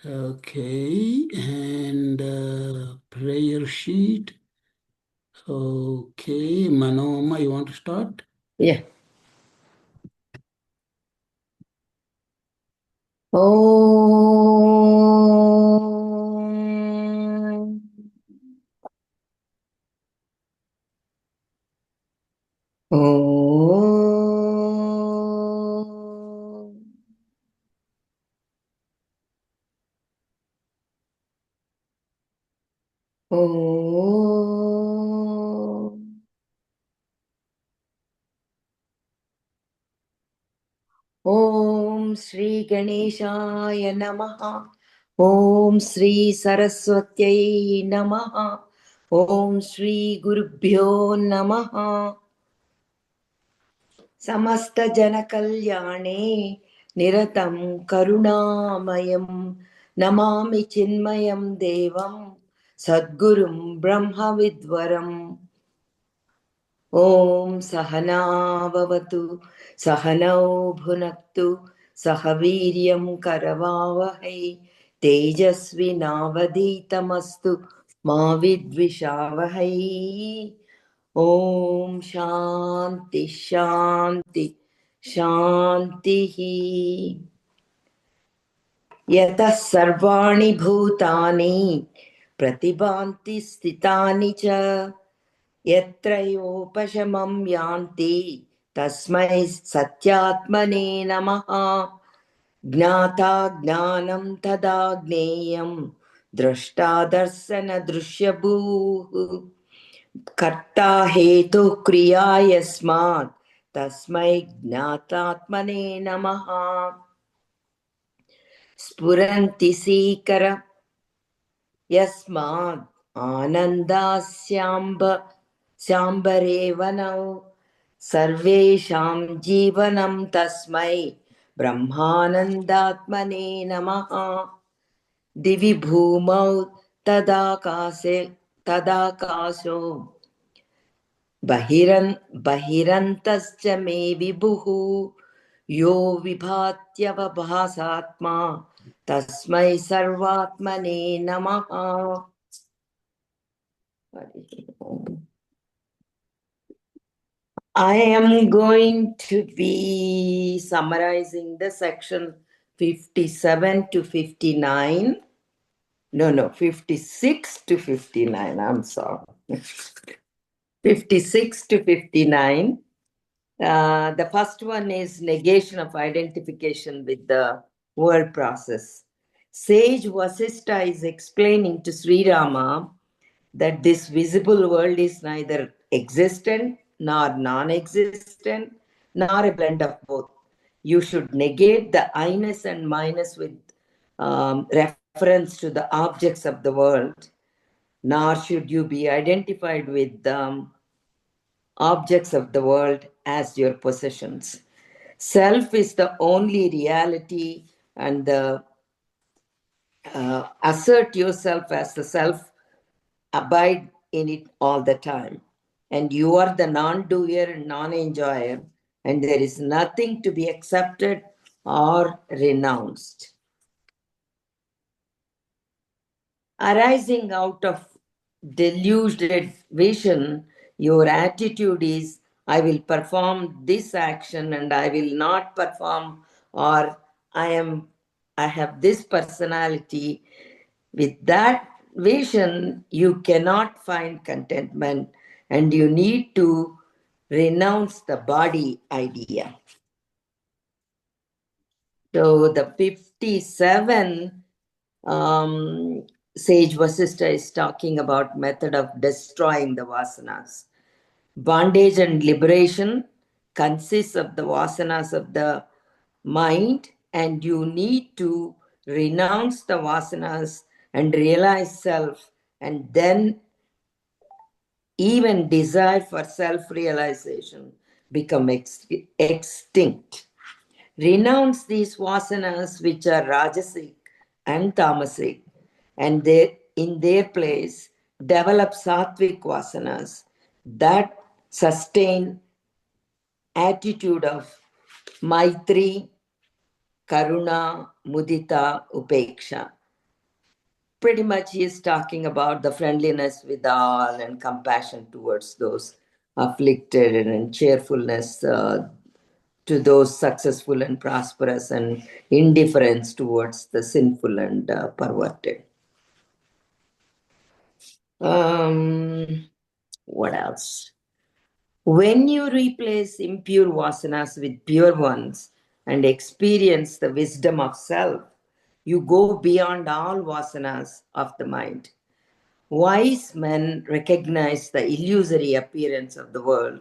Okay, and prayer sheet. Okay, Manoma, you want to start? Yeah. Om. Om. Om. Om Shri Ganeshaya Namaha. Om Shri Saraswatyai Namaha. Om Shri Gurubhyo Namaha. समस्तजनकल्याणे निरतं करुणामयं Namami चिन्मयं देवं सद्गुरुं ब्रह्मविद्वरम् ॐ सहना भवतु सहनौ भुनक्तु सह वीर्यं करवावहै तेजस्विनावधीतमस्तु मा विद्विषावहै ॐ शान्ति शान्ति शान्तिः यतः सर्वाणि भूतानि प्रतिभान्ति स्थितानि च यत्रयोपशमं यान्ति तस्मै सत्यात्मने नमः ज्ञाता ज्ञानं तदा ज्ञेयं द्रष्टा दर्शनदृश्यभूः कर्ता हेतु क्रिया यस्मात् तस्मै ज्ञातात्मने नमः स्फुरन्ति सीकर यस्मात् आनन्दास्याम्ब स्याम्बरे वनौ सर्वेषां जीवनं तस्मै ब्रह्मानन्दात्मने नमः दिवि भूमौ तदाकाशो बहिरन्तश्च मे विभुः यो विभात्यवभासात्मा तस्मै सर्वात्मने नमः I am going to be summarizing the section 57 to 59. No, 56 to 59. I'm sorry. 56 to 59. The first one is negation of identification with the world process. Sage Vasishta is explaining to Sri Rama that this visible world is neither existent nor non-existent nor a blend of both. You should negate the I-ness and minus with reference to the objects of the world, nor should you be identified with objects of the world as your possessions. Self is the only reality, and assert yourself as the self, abide in it all the time. And you are the non-doer and non-enjoyer, and there is nothing to be accepted or renounced. Arising out of deluded vision, your attitude is, I will perform this action and I will not perform, or I have this personality. With that vision, you cannot find contentment and you need to renounce the body idea. So the 57 Sage Vasishta is talking about method of destroying the vasanas. Bondage and liberation consists of the vasanas of the mind, and you need to renounce the vasanas and realize self, and then even desire for self-realization become extinct. Renounce these vasanas which are rajasic and tamasic, and in their place develop sattvic vasanas that sustain attitude of maitri, karuna, mudita, upeksha. pretty much he is talking about the friendliness with all and compassion towards those afflicted and cheerfulness to those successful and prosperous and indifference towards the sinful and perverted. What else? When you replace impure vasanas with pure ones and experience the wisdom of self, you go beyond all vasanas of the mind. Wise men recognize the illusory appearance of the world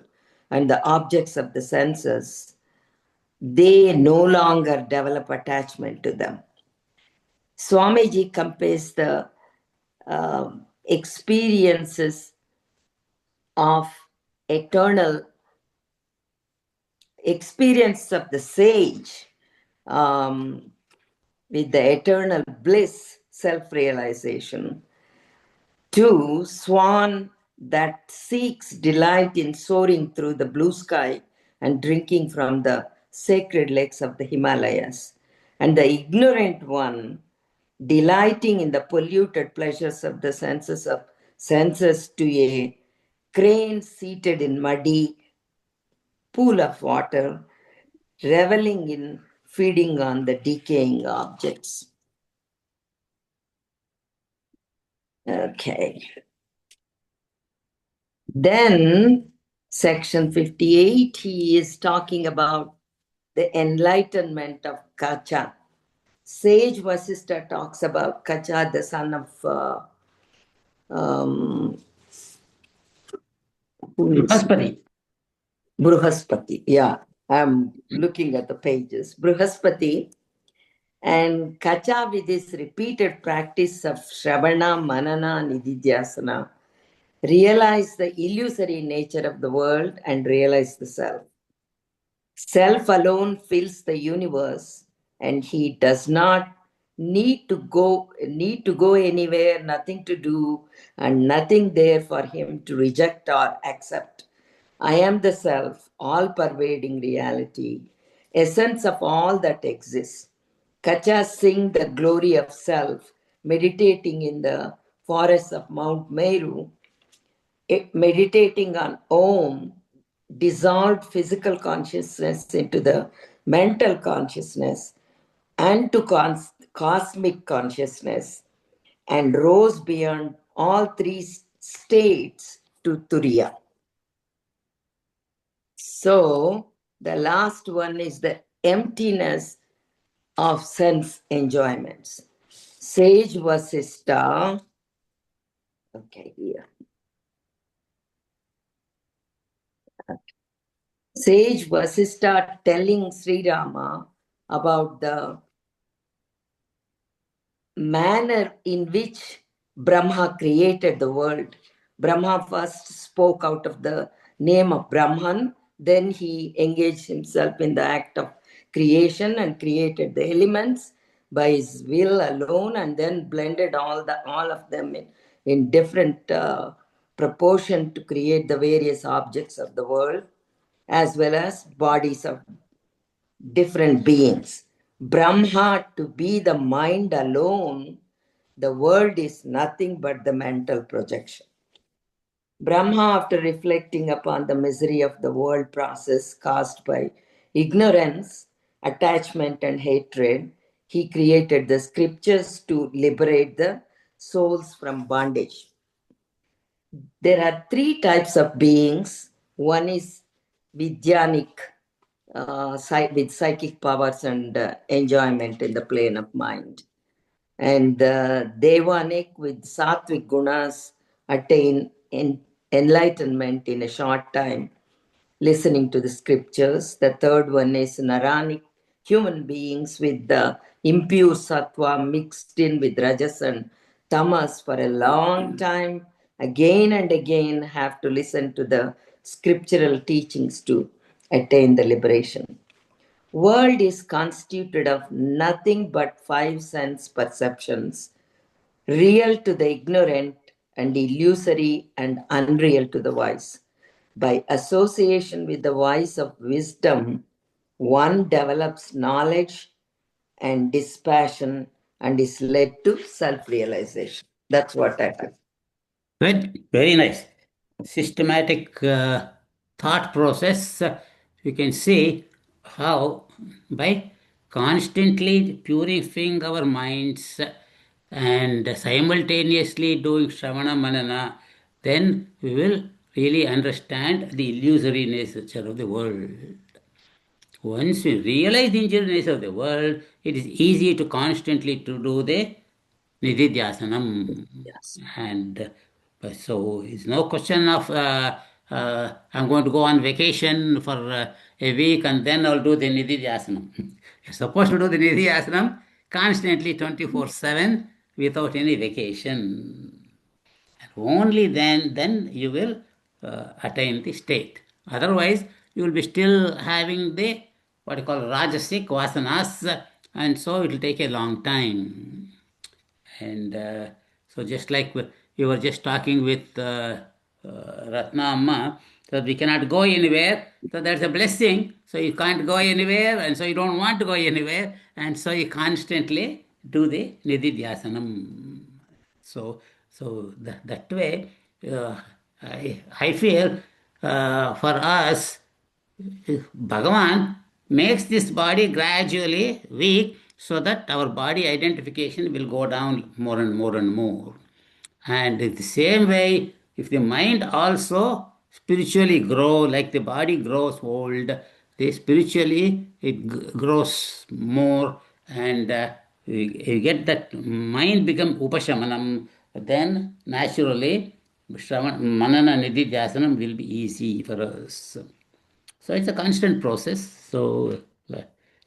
and the objects of the senses. They no longer develop attachment to them. Swamiji compares the experiences of eternal experience of the sage with the eternal bliss self-realization to swan that seeks delight in soaring through the blue sky and drinking from the sacred lakes of the Himalayas, and the ignorant one delighting in the polluted pleasures of the senses to a crane seated in muddy pool of water, reveling in feeding on the decaying objects. Okay. Then, section 58, he is talking about the enlightenment of Kacha. Sage Vasistha talks about Kacha, the son of Bruhaspati. Yeah, I'm looking at the pages. Bruhaspati and Kacha, with his repeated practice of Shravana, Manana, Nididhyasana, realize the illusory nature of the world and realize the self. Self alone fills the universe, and he does not need to go anywhere, nothing to do, and nothing there for him to reject or accept. I am the self, all pervading reality, essence of all that exists. Kachas sing the glory of self, meditating in the forests of Mount Meru, meditating on Om, dissolved physical consciousness into the mental consciousness and to cosmic consciousness, and rose beyond all three states to Turiya. So, the last one is the emptiness of sense enjoyments. Sage Vasistha, okay, here. Sage Vasistha telling Sri Rama about the manner in which Brahma created the world. Brahma first spoke out of the name of Brahman, then he engaged himself in the act of creation and created the elements by his will alone, and then blended all of them in different proportion to create the various objects of the world, as well as bodies of different beings. Brahma to be the mind alone, the world is nothing but the mental projection. Brahma, after reflecting upon the misery of the world process caused by ignorance, attachment, and hatred, he created the scriptures to liberate the souls from bondage. There are three types of beings. One is Vidyanik, with psychic powers and enjoyment in the plane of mind. And Devanik with sattvic gunas attain enlightenment in a short time, listening to the scriptures. The third one is Naranic, human beings with the impure sattva mixed in with rajas and tamas for a long time, again and again have to listen to the scriptural teachings to attain the liberation. World is constituted of nothing but five sense perceptions, real to the ignorant and illusory and unreal to the wise. By association with the voice of wisdom, one develops knowledge and dispassion and is led to self-realization. That's what I have. Good, very nice. Systematic thought process. You can see how by constantly purifying our minds and simultaneously doing Shravana Manana, then we will really understand the illusory nature of the world. Once we realize the illusory nature of the world, it is easy to constantly to do the Nididhyasanam. Yes. And so it's no question of I'm going to go on vacation for a week and then I'll do the Nididhyasanam. You're supposed to do the Nididhyasanam constantly 24/7 without any vacation. Only then you will attain the state. Otherwise, you will be still having the what you call rajasic vasanas, and so it will take a long time. And so, just like you were just talking with Ratna Amma, so we cannot go anywhere. So that's a blessing. So you can't go anywhere, and so you don't want to go anywhere, and so you constantly do the Nididhyasanam. So that way, I feel for us, Bhagavan makes this body gradually weak so that our body identification will go down more and more and more. And in the same way, if the mind also spiritually grow, like the body grows old, the spiritually it grows more, and you get that mind become upashamanam, then naturally manana nidhi dhyasanam will be easy for us. So it's a constant process. Uh,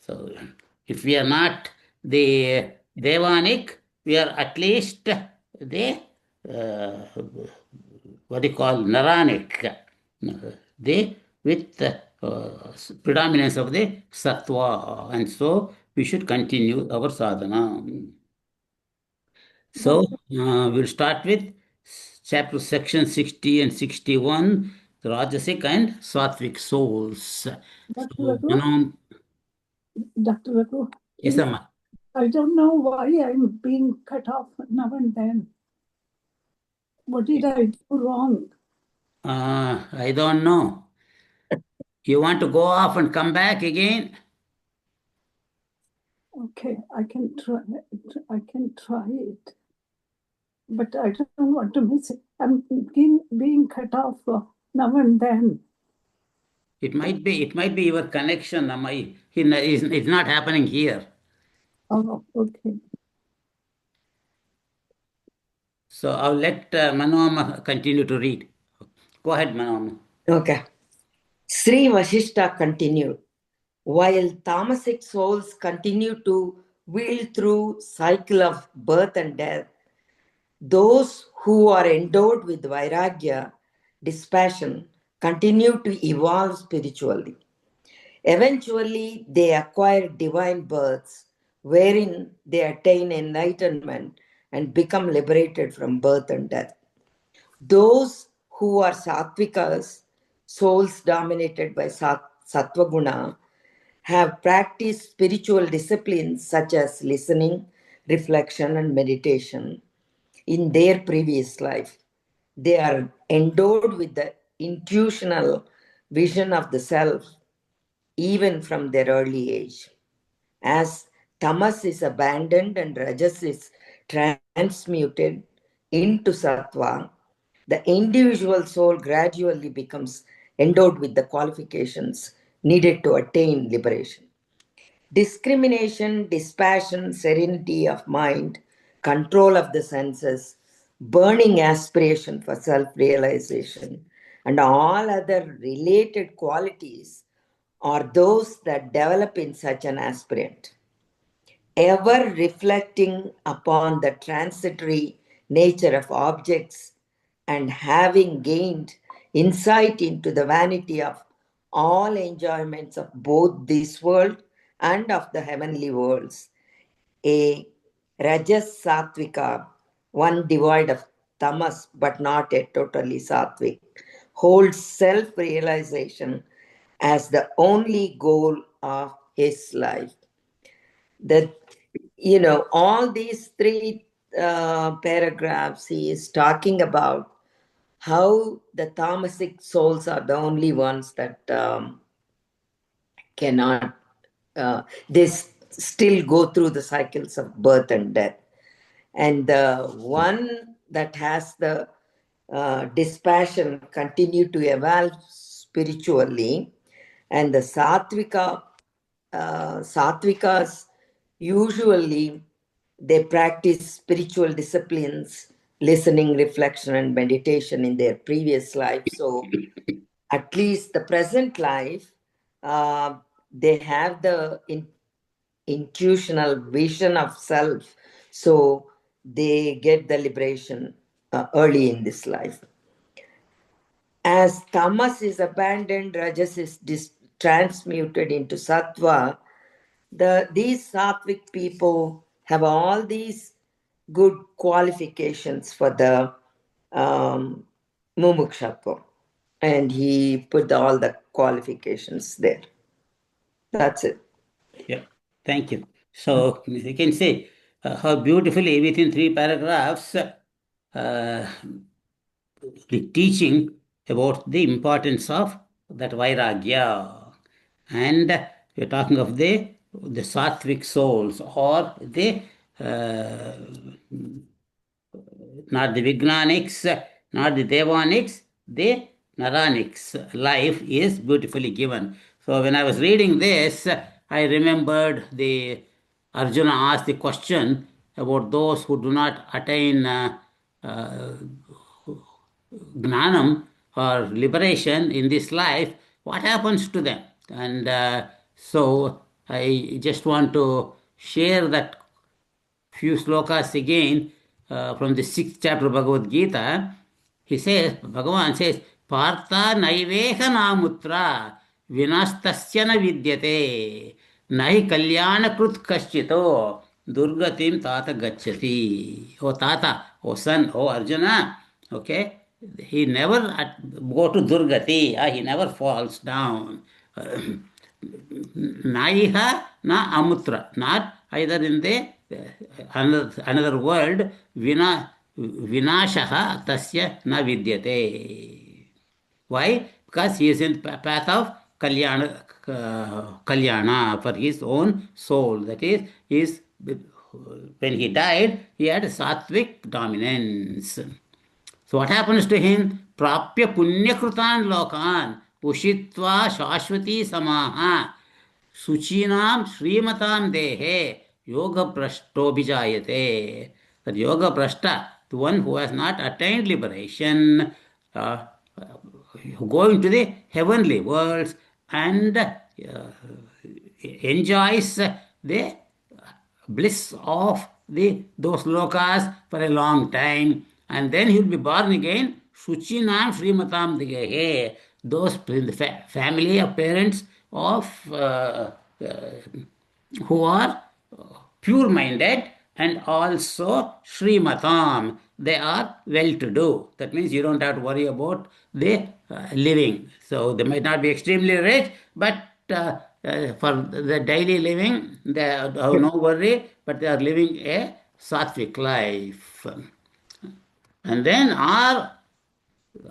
so if we are not the Devanic, we are at least the what do you call Naranic, the with predominance of the Sattva, and so we should continue our sadhana. So we'll start with chapter section 60 and 61, the Rajasic and Sattvic souls. Dr. So, Raghu? Dr. Raghu, yes, Amma. I don't know why I'm being cut off now and then. What did I do wrong? I don't know. You want to go off and come back again? Okay, I can try. I can try it, but I don't want to miss it. I'm being cut off now and then. It might be your connection, Amma. It's not happening here. Oh, okay. So I'll let Manu Amma continue to read. Go ahead, Manu Amma. Okay. Sri Vashishta continued. While tamasic souls continue to wheel through cycle of birth and death, those who are endowed with vairagya, dispassion, continue to evolve spiritually. Eventually, they acquire divine births, wherein they attain enlightenment and become liberated from birth and death. Those who are sattvikas, souls dominated by sattva guna, have practiced spiritual disciplines such as listening, reflection, and meditation in their previous life. They are endowed with the intuitional vision of the self even from their early age. As tamas is abandoned and rajas is transmuted into sattva, the individual soul gradually becomes endowed with the qualifications needed to attain liberation. Discrimination, dispassion, serenity of mind, control of the senses, burning aspiration for self realization, and all other related qualities are those that develop in such an aspirant. Ever reflecting upon the transitory nature of objects and having gained insight into the vanity of all enjoyments of both this world and of the heavenly worlds, a rajas sattvika, one devoid of tamas but not yet totally sattvic, holds self realization as the only goal of his life. The all these three paragraphs, he is talking about how the tamasic souls are the only ones that cannot, still go through the cycles of birth and death. And the one that has the dispassion continue to evolve spiritually, and the sattvikas usually they practice spiritual disciplines, listening, reflection, and meditation in their previous life. So at least the present life, they have the intuitional vision of self, so they get the liberation early in this life. As tamas is abandoned, rajas is transmuted into sattva. These sattvic people have all these good qualifications for the mumukshatva, and he put all the qualifications there. That's it. Yeah, thank you. So you can see how beautifully within 3 paragraphs the teaching about the importance of that vairagya. And we're talking of the sattvic souls or the not the Vijnanics, not the Devanics, the Naranics. Life is beautifully given. So when I was reading this, I remembered the Arjuna asked the question about those who do not attain gnanam or liberation in this life, what happens to them? And so I just want to share that few slokas again from the 6th chapter of Bhagavad Gita. He says, Bhagavan says, Partha naiveha namutra vinastasya na vidyate nahi kalyana krut kaschito durgatim tata gacchati. Oh tata, oh son, oh Arjuna, okay? He never go to Durgati, he never falls down. Naiha na amutra, not either in the another world, vinashaha tasya na vidyate. Why? Because he is in path of kalyana for his own soul. That is when he died, he had sattvic dominance. So what happens to him? Prapya punyakrutan lokan ushitva shashvati samaha suchinam srimatam dehe yoga prashto bijayate. That yoga prashta, the one who has not attained liberation, going to the heavenly worlds and enjoys the bliss of those lokas for a long time, and then he will be born again. Shuchinam Srimatam Digehe, those in the family of parents of who are pure minded and also Srimatam. They are well to do. That means you don't have to worry about the living. So they might not be extremely rich, but for the daily living, they have no worry, but they are living a sattvic life. And then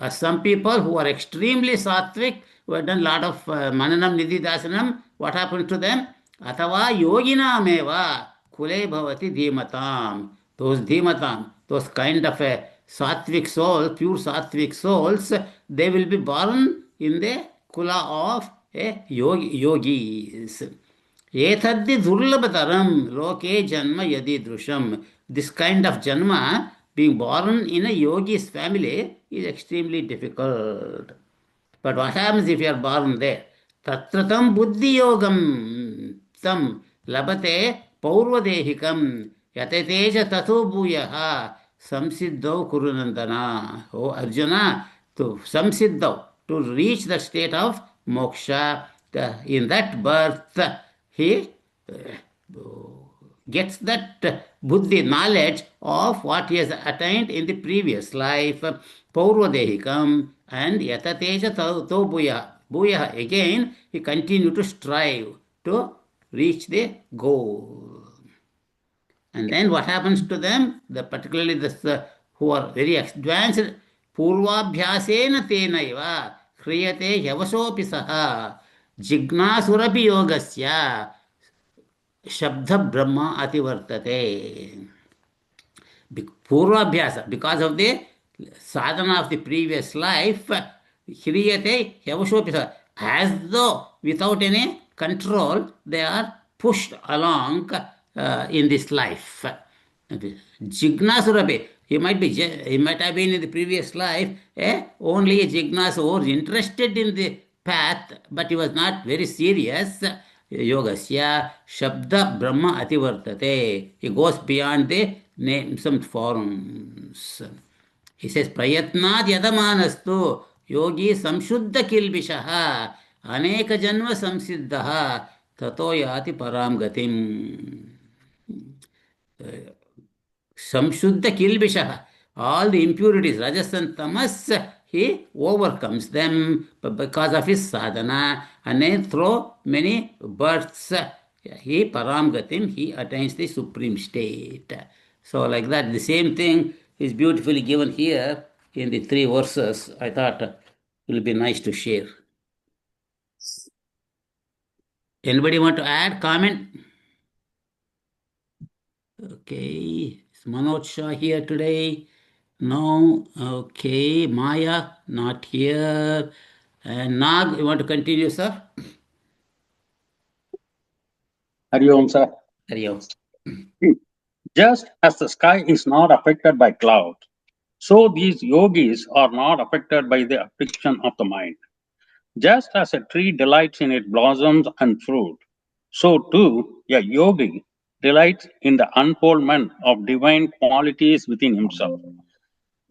some people who are extremely sattvic, who have done a lot of mananam nididhasanam, what happens to them? Atava yoginameva kule bhavati dhimatam. Those dhimatam, those kind of a sattvic soul, pure sattvic souls, they will be born in the kula of a yogis. Etaddi durlabhataram loke janma yadi drusham. This kind of janma, being born in a yogi's family, is extremely difficult. But what happens if you are born there? Tatratam buddhi yogam tam labate paurvadehikam yateteja tatho bhuyaha samsiddhau kurunandana. Oh Arjuna, to samsiddhau, to reach the state of moksha, in that birth, he gets that buddhi, knowledge of what he has attained in the previous life, paurvadehikam, and yatateja to bhuya. Again, he continued to strive to reach the goal. And then what happens to them? Particularly this, who are very advanced, purvabhyasena tenaiva kriyate yavasopi saha jignasurapi yogasya shabda brahma ativartate. Purvabhyasa, because of the sadhana of the previous life, hriyate yavashopisa, as though without any control they are pushed along in this life. Jignasurapi, he might have been in the previous life only a jignasa who was interested in the path, but he was not very serious. Yogasya Shabda Brahma Ativartate. He goes beyond the names and forms. He says, Prayatnad Yadamanastu Yogi Samshuddha Kilbishaha Aneka Janma Samsiddhaha Tato Yati Param Gatim. Samshuddha Kilbishaha. All the impurities, Rajas and Tamas, he overcomes them because of his sadhana, and then through many births, he paramgatim, he attains the supreme state. So like that, the same thing is beautifully given here in the 3 verses. I thought it will be nice to share. Anybody want to add, comment? Okay, is Manoj Shah here today? No. Okay, Maya not here. And Nag, you want to continue, sir? Hari Om, sir. Hari Om. Just as the sky is not affected by clouds, so these yogis are not affected by the affliction of the mind. Just as a tree delights in its blossoms and fruit, so too a yogi delights in the unfoldment of divine qualities within himself.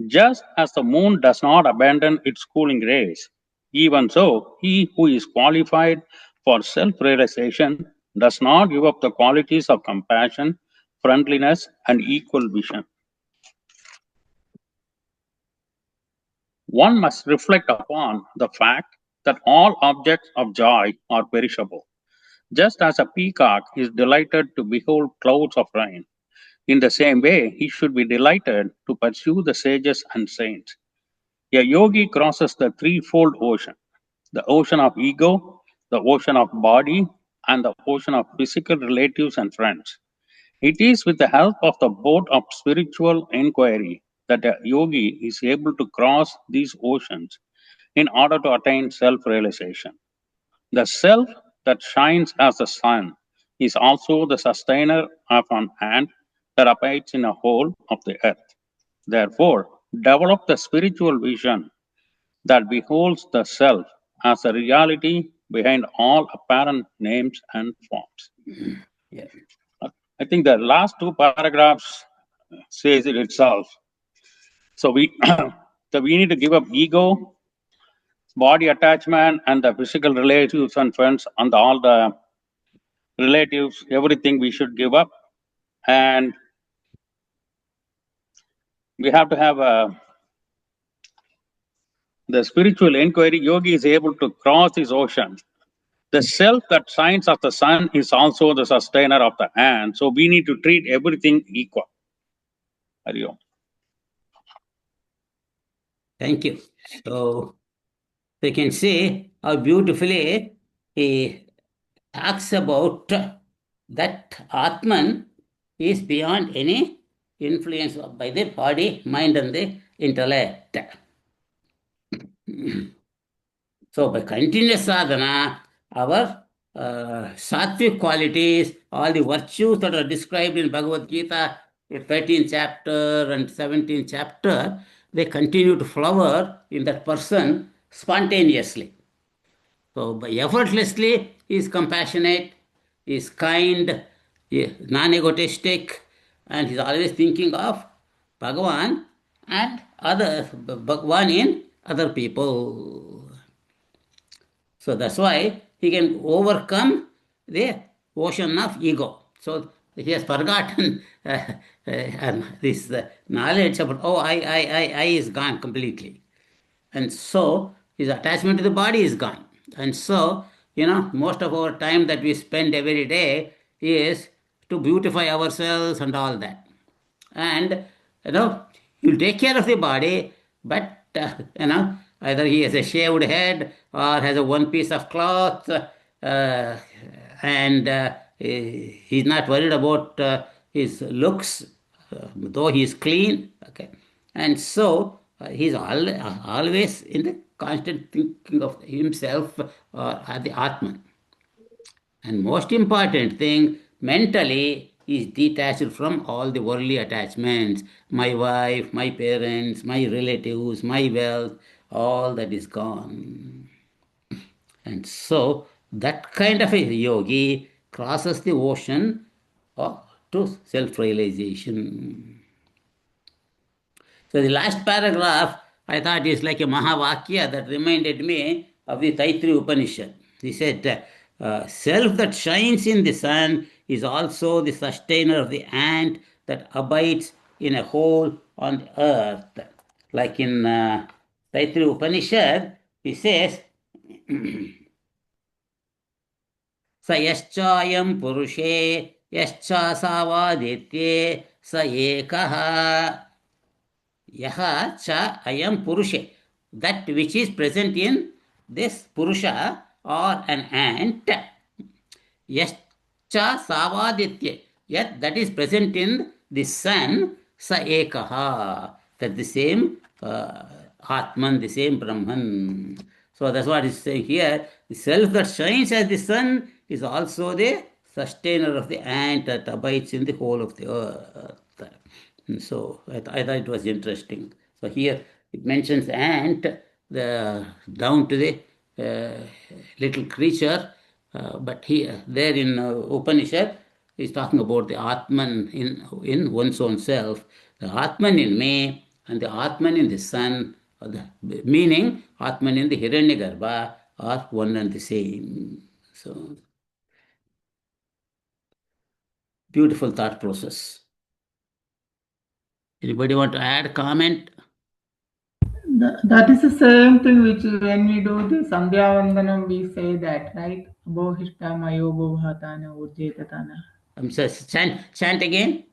Just as the moon does not abandon its cooling rays, even so, he who is qualified for self realization does not give up the qualities of compassion, friendliness, and equal vision. One must reflect upon the fact that all objects of joy are perishable. Just as a peacock is delighted to behold clouds of rain, in the same way he should be delighted to pursue the sages and saints. A yogi crosses the threefold ocean: the ocean of ego, the ocean of body, and the ocean of physical relatives and friends. It is with the help of the boat of spiritual inquiry that a yogi is able to cross these oceans in order to attain self realization. The self that shines as the sun is also the sustainer of an ant that abides in a hole of the earth. Therefore, develop the spiritual vision that beholds the self as a reality behind all apparent names and forms. Yeah. I think the last two paragraphs says it itself. So we need to give up ego, body attachment, and the physical relatives and friends, and all the relatives, everything we should give up, and we have to have the spiritual inquiry. Yogi is able to cross this ocean. The self that shines as the sun is also the sustainer of the ant. So we need to treat everything equal. Hari Om. Thank you. So we can see how beautifully he talks about that Atman is beyond any influence by the body, mind, and the intellect. So by continuous sadhana, our sattvic qualities, all the virtues that are described in Bhagavad Gita, 13th chapter and 17th chapter, they continue to flower in that person spontaneously. So by effortlessly, he is compassionate, he is kind, he is non-egotistic, and he is always thinking of Bhagavan and other Bhagavan in other people. So that's why he can overcome the ocean of ego. So he has forgotten this knowledge about, oh, I is gone completely. And so his attachment to the body is gone. And so, most of our time that we spend every day is to beautify ourselves and all that. And he'll take care of the body, but either he has a shaved head or has a one piece of cloth, and he's not worried about his looks, though he is clean. Okay, and so he's always in the constant thinking of himself or the Atman. And most important thing, mentally, is detached from all the worldly attachments. My wife, my parents, my relatives, my wealth, all that is gone. And so, that kind of a yogi crosses the ocean to self realization. So the last paragraph I thought is like a Mahavakya that reminded me of the Taittiriya Upanishad. He said, self that shines in the sun is also the sustainer of the ant that abides in a hole on the earth. Like in Taittiriya Upanishad, he says, स यश्चायं पुरुषे यश्चासावादित्ये स एकः Yaha cha ayam purushe. That which is present in this purusha or an ant. Yascha savaditya. Yet that is present in the sun. Sa ekaha. That the same Atman, the same Brahman. So that's what is saying here. The self that shines as the sun is also the sustainer of the ant that abides in the whole of the earth. So I thought it was interesting. So here it mentions ant, down to the little creature, but here there in Upanishad is talking about the Atman in one's own self, the Atman in me and the Atman in the sun, meaning Atman in the Hiranyagarbha are one and the same. So beautiful thought process. Anybody want to add comment? That is the same thing which when we do the Sandhya Vandanam, we say that, right? Bohishta mayo bohatana urjetatana. I'm sorry, chant again.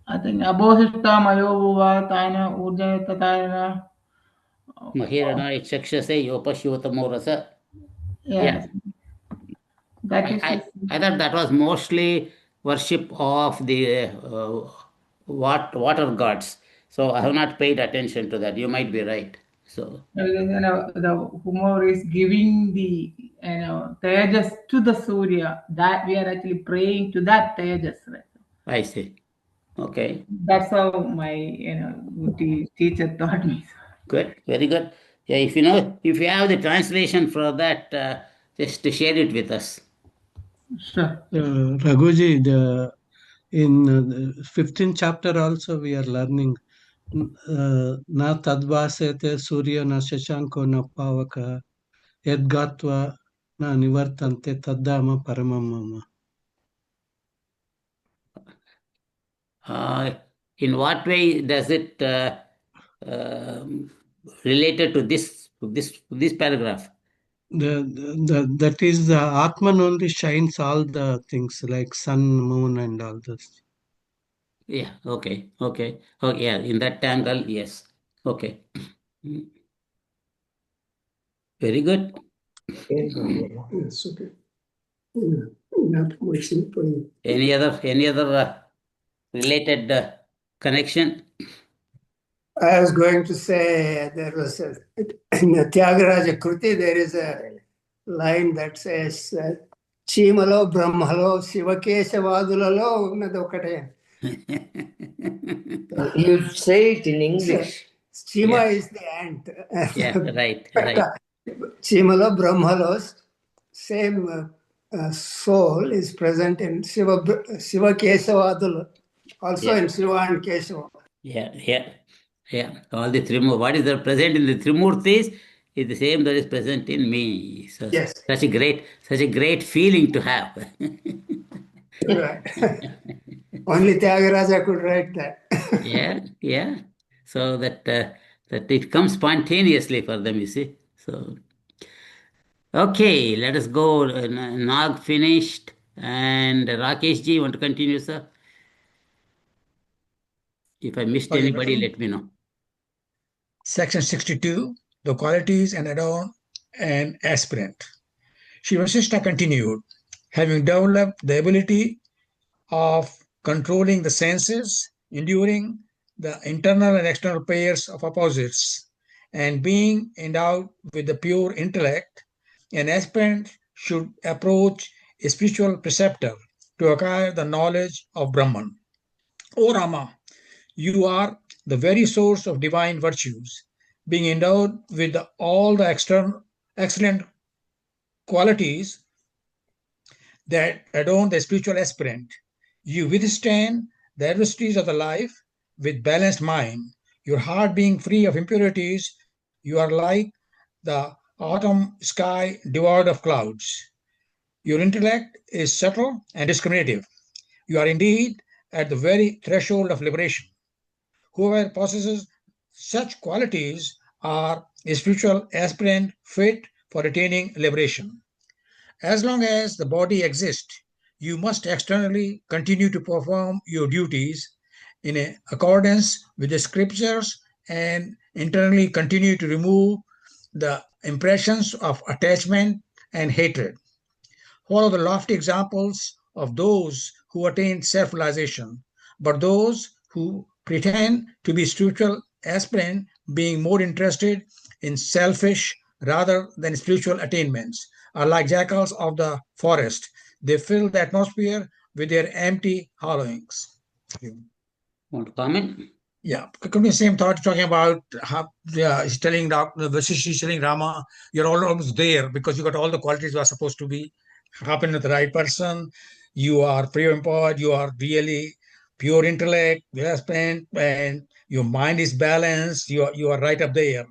I think abohishta mayo bohatana urjetatana. Mahirana Itchakshase Yopashyutamorasa. Yeah. Yes, that is I thought that was mostly worship of the water gods. So I have not paid attention to that. You might be right. So the humor is giving the tejas to the Surya, that we are actually praying to that tejas, right? I see. Okay. That's how my teacher taught me. Good. Very good. Yeah, if you have the translation for that, just to share it with us. Sure. Raghuji, in 15th chapter also we are learning na tadvasete surya na shashanko na pavaka yadgatva na nivartante taddama paramamama. In what way does it related to this paragraph? That is the Atman only shines all the things like sun, moon, and all this. Yeah. Okay. Okay. Oh, yeah. In that angle, yes. Okay. Very good. It's okay. Not question for you. Any other related connection? I was going to say there was in the Tyagaraja Kruti, there is a line that says, Chimalo Brahmalo Shivakeshavadulalo Nadokate. You say it in English. Chima Yeah. is the ant. Yeah, right. Chimalo Brahmalos, same soul is present in Shiva Kesavadula, also in Shiva and Kesava. Yeah. All the Trimurtis, what is there present in the Trimurtis is the same that is present in me. So Yes. such a great feeling to have. Right. Only Tyagaraja could write that. Yeah. So that it comes spontaneously for them, you see. So okay, let us go. Nag finished. And Rakesh ji, want to continue, sir? If I missed Okay. anybody, let me know. Section 62, the qualities and adorn an aspirant. Sri Vasishta continued, having developed the ability of controlling the senses, enduring the internal and external pairs of opposites, and being endowed with the pure intellect, an aspirant should approach a spiritual preceptor to acquire the knowledge of Brahman. O Rama, you are the very source of divine virtues, being endowed with all the external excellent qualities that adorn the spiritual aspirant. You withstand the adversities of the life with balanced mind. Your heart being free of impurities, you are like the autumn sky devoid of clouds. Your intellect is subtle and discriminative. You are indeed at the very threshold of liberation. Whoever possesses such qualities are a spiritual aspirant fit for attaining liberation. As long as the body exists, you must externally continue to perform your duties in accordance with the scriptures and internally continue to remove the impressions of attachment and hatred. Follow the lofty examples of those who attain self realization, but those who pretend to be spiritual aspirant being more interested in selfish rather than spiritual attainments are like jackals of the forest. They fill the atmosphere with their empty hollowings. Want to comment? Yeah, could be the same thought talking about how he's telling Vasisht is telling Rama, you're almost there because you got all the qualities you are supposed to be happen with the right person. You are pure empowered, you are really pure intellect, well spent, and your mind is balanced, you are right up there.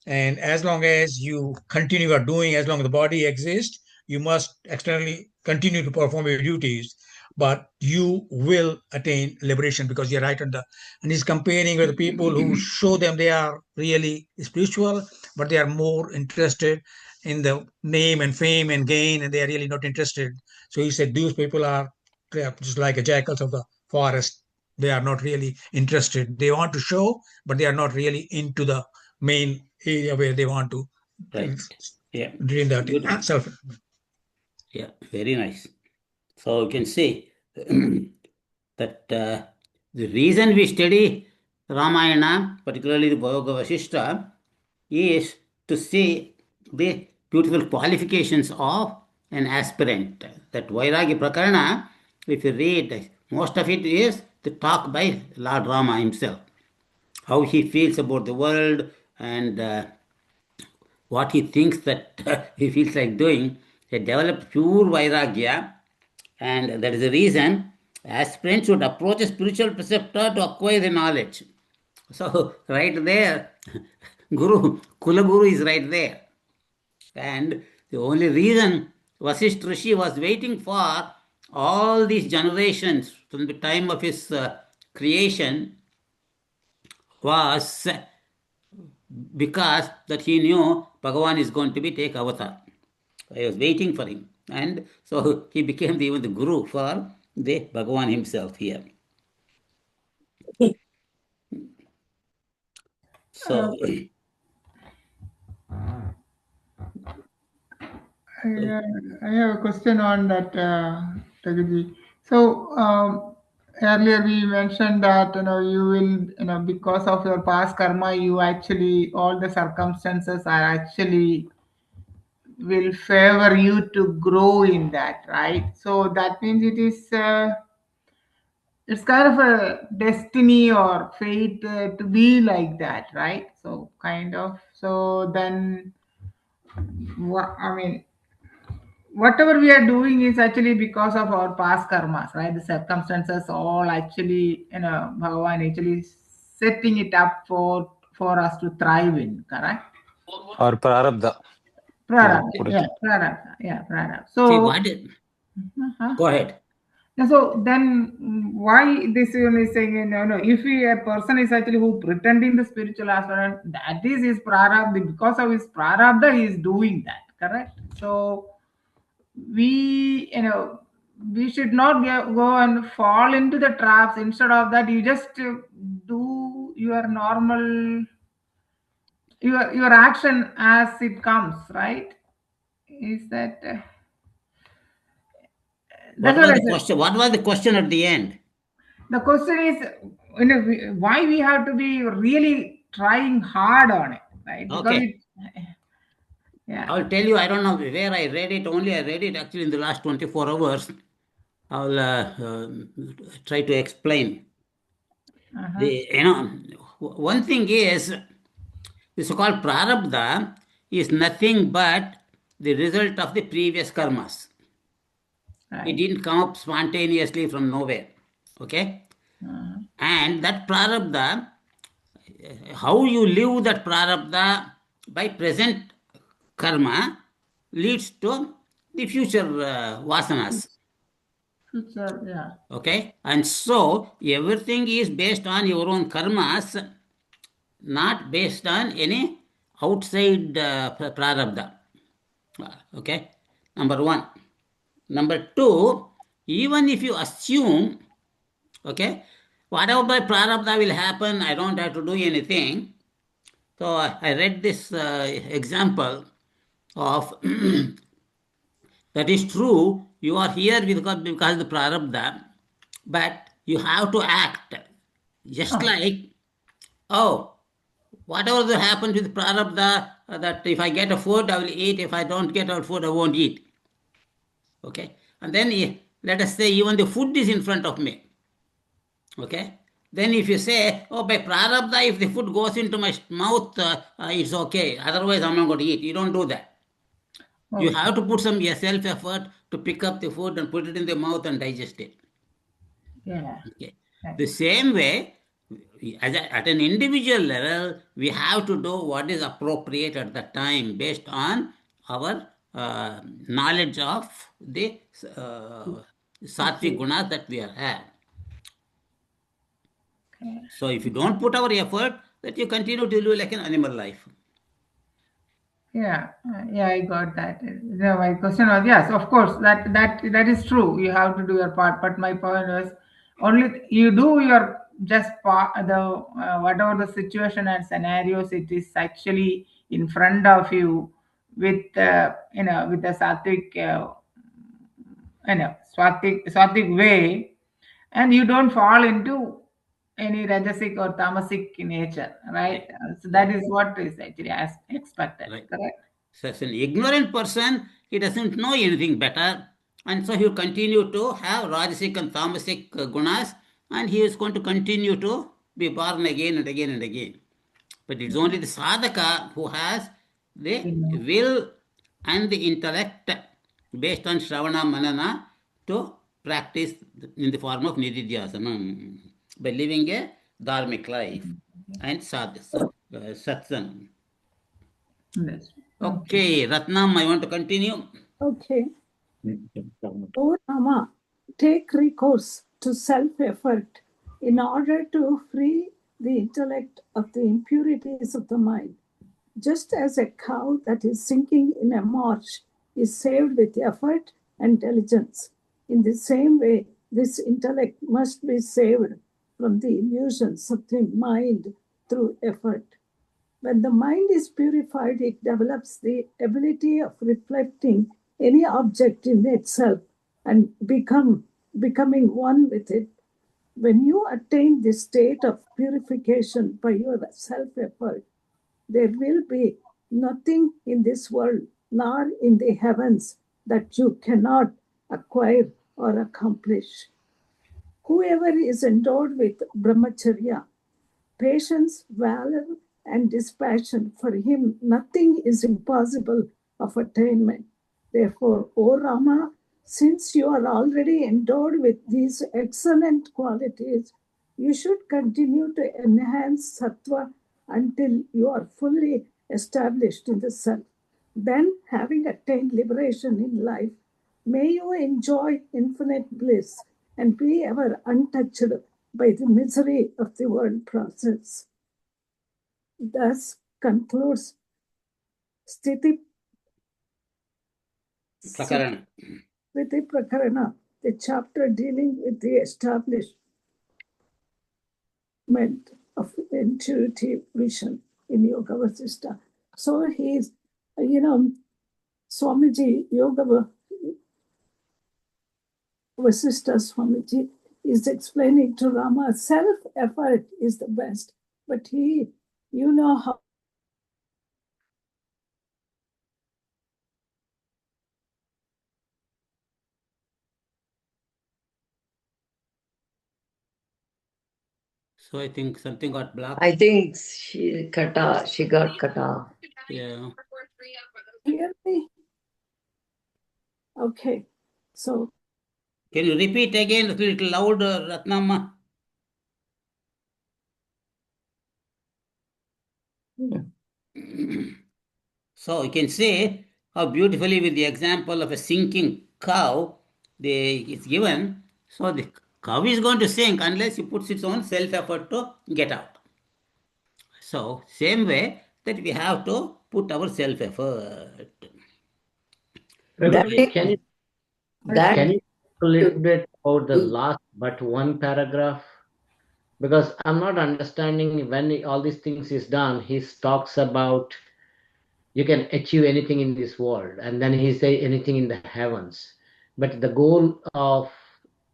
And as long as you continue are doing, as long as the body exists, you must externally continue to perform your duties. But you will attain liberation because you're right on the. And he's comparing with the people who show them they are really spiritual, but they are more interested in the name and fame and gain, and they are really not interested. So he said these people are just like a jackals of the forest. They are not really interested. They want to show, but they are not really into the main area where they want to Right. Yeah. dream that Good. self. Yeah, very nice. So you can see that the reason we study Ramayana, particularly the Yoga Vashishta, is to see the beautiful qualifications of an aspirant. That Vairagya Prakarana, if you read, most of it is the talk by Lord Rama himself, how he feels about the world and what he thinks that he feels like doing. He developed pure Vairagya, and that is the reason aspirants should approach a spiritual preceptor to acquire the knowledge. So, right there, Guru, Kula Guru is right there. And the only reason Vasisht Rishi was waiting for all these generations from the time of his creation was because that he knew Bhagavan is going to be take avatar. I was waiting for him. And so he became even the guru for the Bhagavan himself here. So, I have a question on that, Taguchi. So earlier we mentioned that you will because of your past karma, you actually all the circumstances are actually will favor you to grow in that, right? So that means it is it's kind of a destiny or fate to be like that, right? So kind of. So then, I mean, whatever we are doing is actually because of our past karmas, right? The circumstances all actually, Bhagavan actually setting it up for us to thrive in, correct? Or prarabdha. Prarabdha, Put it. yeah, prarabdha, yeah, prarabdha. see So, what? Go ahead. so then why this one is saying, no, if a person is actually who pretending the spiritual aspirant, that is his prarabdha, because of his prarabdha, he is doing that, correct? So we we should not go and fall into the traps. Instead of that, you just do your normal, your action as it comes, right? Is that What that's what was I the said. question? What was the question at the end? The question is, why we have to be really trying hard on it, right? Because Okay. yeah. I'll tell you, I don't know where I read it. Only I read it actually in the last 24 hours. I'll try to explain. One thing is, the so-called prarabdha is nothing but the result of the previous karmas. It didn't come up spontaneously from nowhere. Okay? And that prarabdha, how you live that prarabdha by present karma leads to the future vasanas. Future, yeah. Okay? And so everything is based on your own karmas, not based on any outside prarabdha. Okay? Number one. Number two, even if you assume, okay, whatever by prarabdha will happen, I don't have to do anything. So I read this example of that is true. You are here because of the prarabdha, but you have to act just like, oh, whatever will happen with prarabdha, that if I get a food, I will eat. If I don't get a food, I won't eat. Okay, and then let us say even the food is in front of me. Okay, then if you say, oh, by prarabdha, if the food goes into my mouth, it's okay. Otherwise, I'm not going to eat. You don't do that. You have to put some self effort to pick up the food and put it in the mouth and digest it. Yeah. Okay. The same way, at an individual level, we have to do what is appropriate at the time based on our knowledge of the sattvic gunas that we have. So if you don't put our effort, that you continue to live like an animal life. Yeah, I got that. My question was, yes, of course, that is true. You have to do your part, but my point was only you do your just part. Whatever the situation and scenarios, it is actually in front of you with with the sattvic sattvic way, and you don't fall into any rajasic or tamasic nature, right? So that is what is actually expected, Right. correct? So as an ignorant person, he doesn't know anything better, and so he will continue to have rajasic and tamasic gunas, and he is going to continue to be born again and again and again. But it's only the sadhaka who has the will and the intellect based on Shravana Manana to practice in the form of Nididhyasana by living a dharmic life and satsang. Yes. Okay, Ratnam, I want to continue. Okay. O Rama, take recourse to self-effort in order to free the intellect of the impurities of the mind. Just as a cow that is sinking in a marsh is saved with effort and diligence, in the same way, this intellect must be saved from the illusions of the mind through effort. When the mind is purified, it develops the ability of reflecting any object in itself and becoming one with it. When you attain this state of purification by your self-effort, there will be nothing in this world nor in the heavens that you cannot acquire or accomplish. Whoever is endowed with brahmacharya, patience, valor, and dispassion, for him nothing is impossible of attainment. Therefore, O Rama, since you are already endowed with these excellent qualities, you should continue to enhance sattva until you are fully established in the self. Then, having attained liberation in life, may you enjoy infinite bliss and be ever untouched by the misery of the world process. Thus concludes Sthiti Prakarana. Prakarana. the chapter dealing with the establishment of intuitive vision in Yoga Vasishta. So he's, Swamiji, Yoga Vasishta Swamiji is explaining to Rama, self-effort is the best. But he, how So I think something got blocked. I think she got cut off. Yeah. hear me? Okay, so Can you repeat again a little louder, Ratnamma? So you can say how beautifully with the example of a sinking cow it's given. So the cow is going to sink unless it puts its own self-effort to get out. So same way that we have to put our self-effort. That Can you talk a little bit about the last but one paragraph? Because I'm not understanding when all these things is done, he talks about you can achieve anything in this world, and then he say anything in the heavens. But the goal of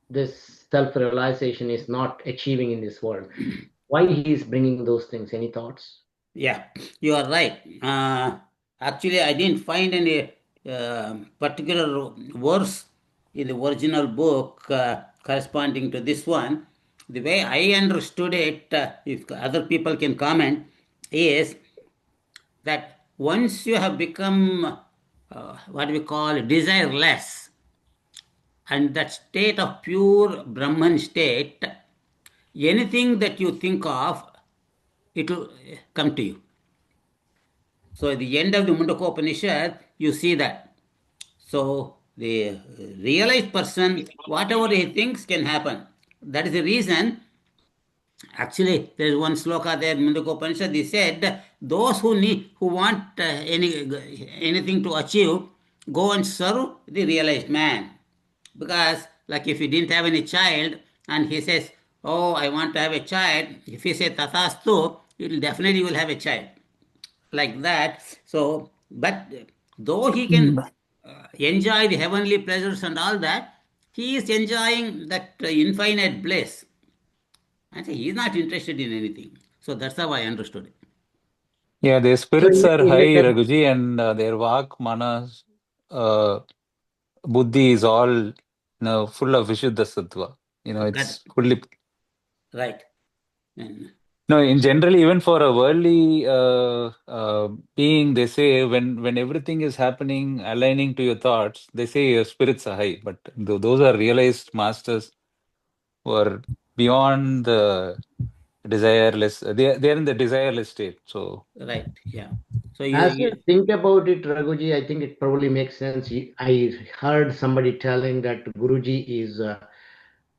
this self-realization is not achieving in this world. Why he is bringing those things? Any thoughts? Yeah, you are right. Actually, I didn't find any particular verse in the original book corresponding to this one. The way I understood it, if other people can comment, is that once you have become what we call desireless, and that state of pure Brahman state, anything that you think of, it will come to you. So at the end of the Mundakopanishad, you see that. So the realized person, whatever he thinks can happen. That is the reason. Actually, there is one sloka there, Mundakopanishad. They said, those who want anything to achieve, go and serve the realized man. Because, like if he didn't have any child, and he says, "Oh, I want to have a child," if he says "Tathastu," it will definitely will have a child like that. So, but though he can enjoy the heavenly pleasures and all that, he is enjoying that infinite bliss. And he is not interested in anything. So that's how I understood it. Yeah, their So spirits are in high, the Raghuji, and their vak, manas, buddhi is all full of Vishuddha Sattva. Got It's fully. right. And No, in general, even for a worldly being, they say when everything is happening, aligning to your thoughts, they say your spirits are high. But those are realized masters who are beyond the desireless. They're in the desireless state. So right, yeah. So as you think about it, Raghuji, I think it probably makes sense. I heard somebody telling that Guruji is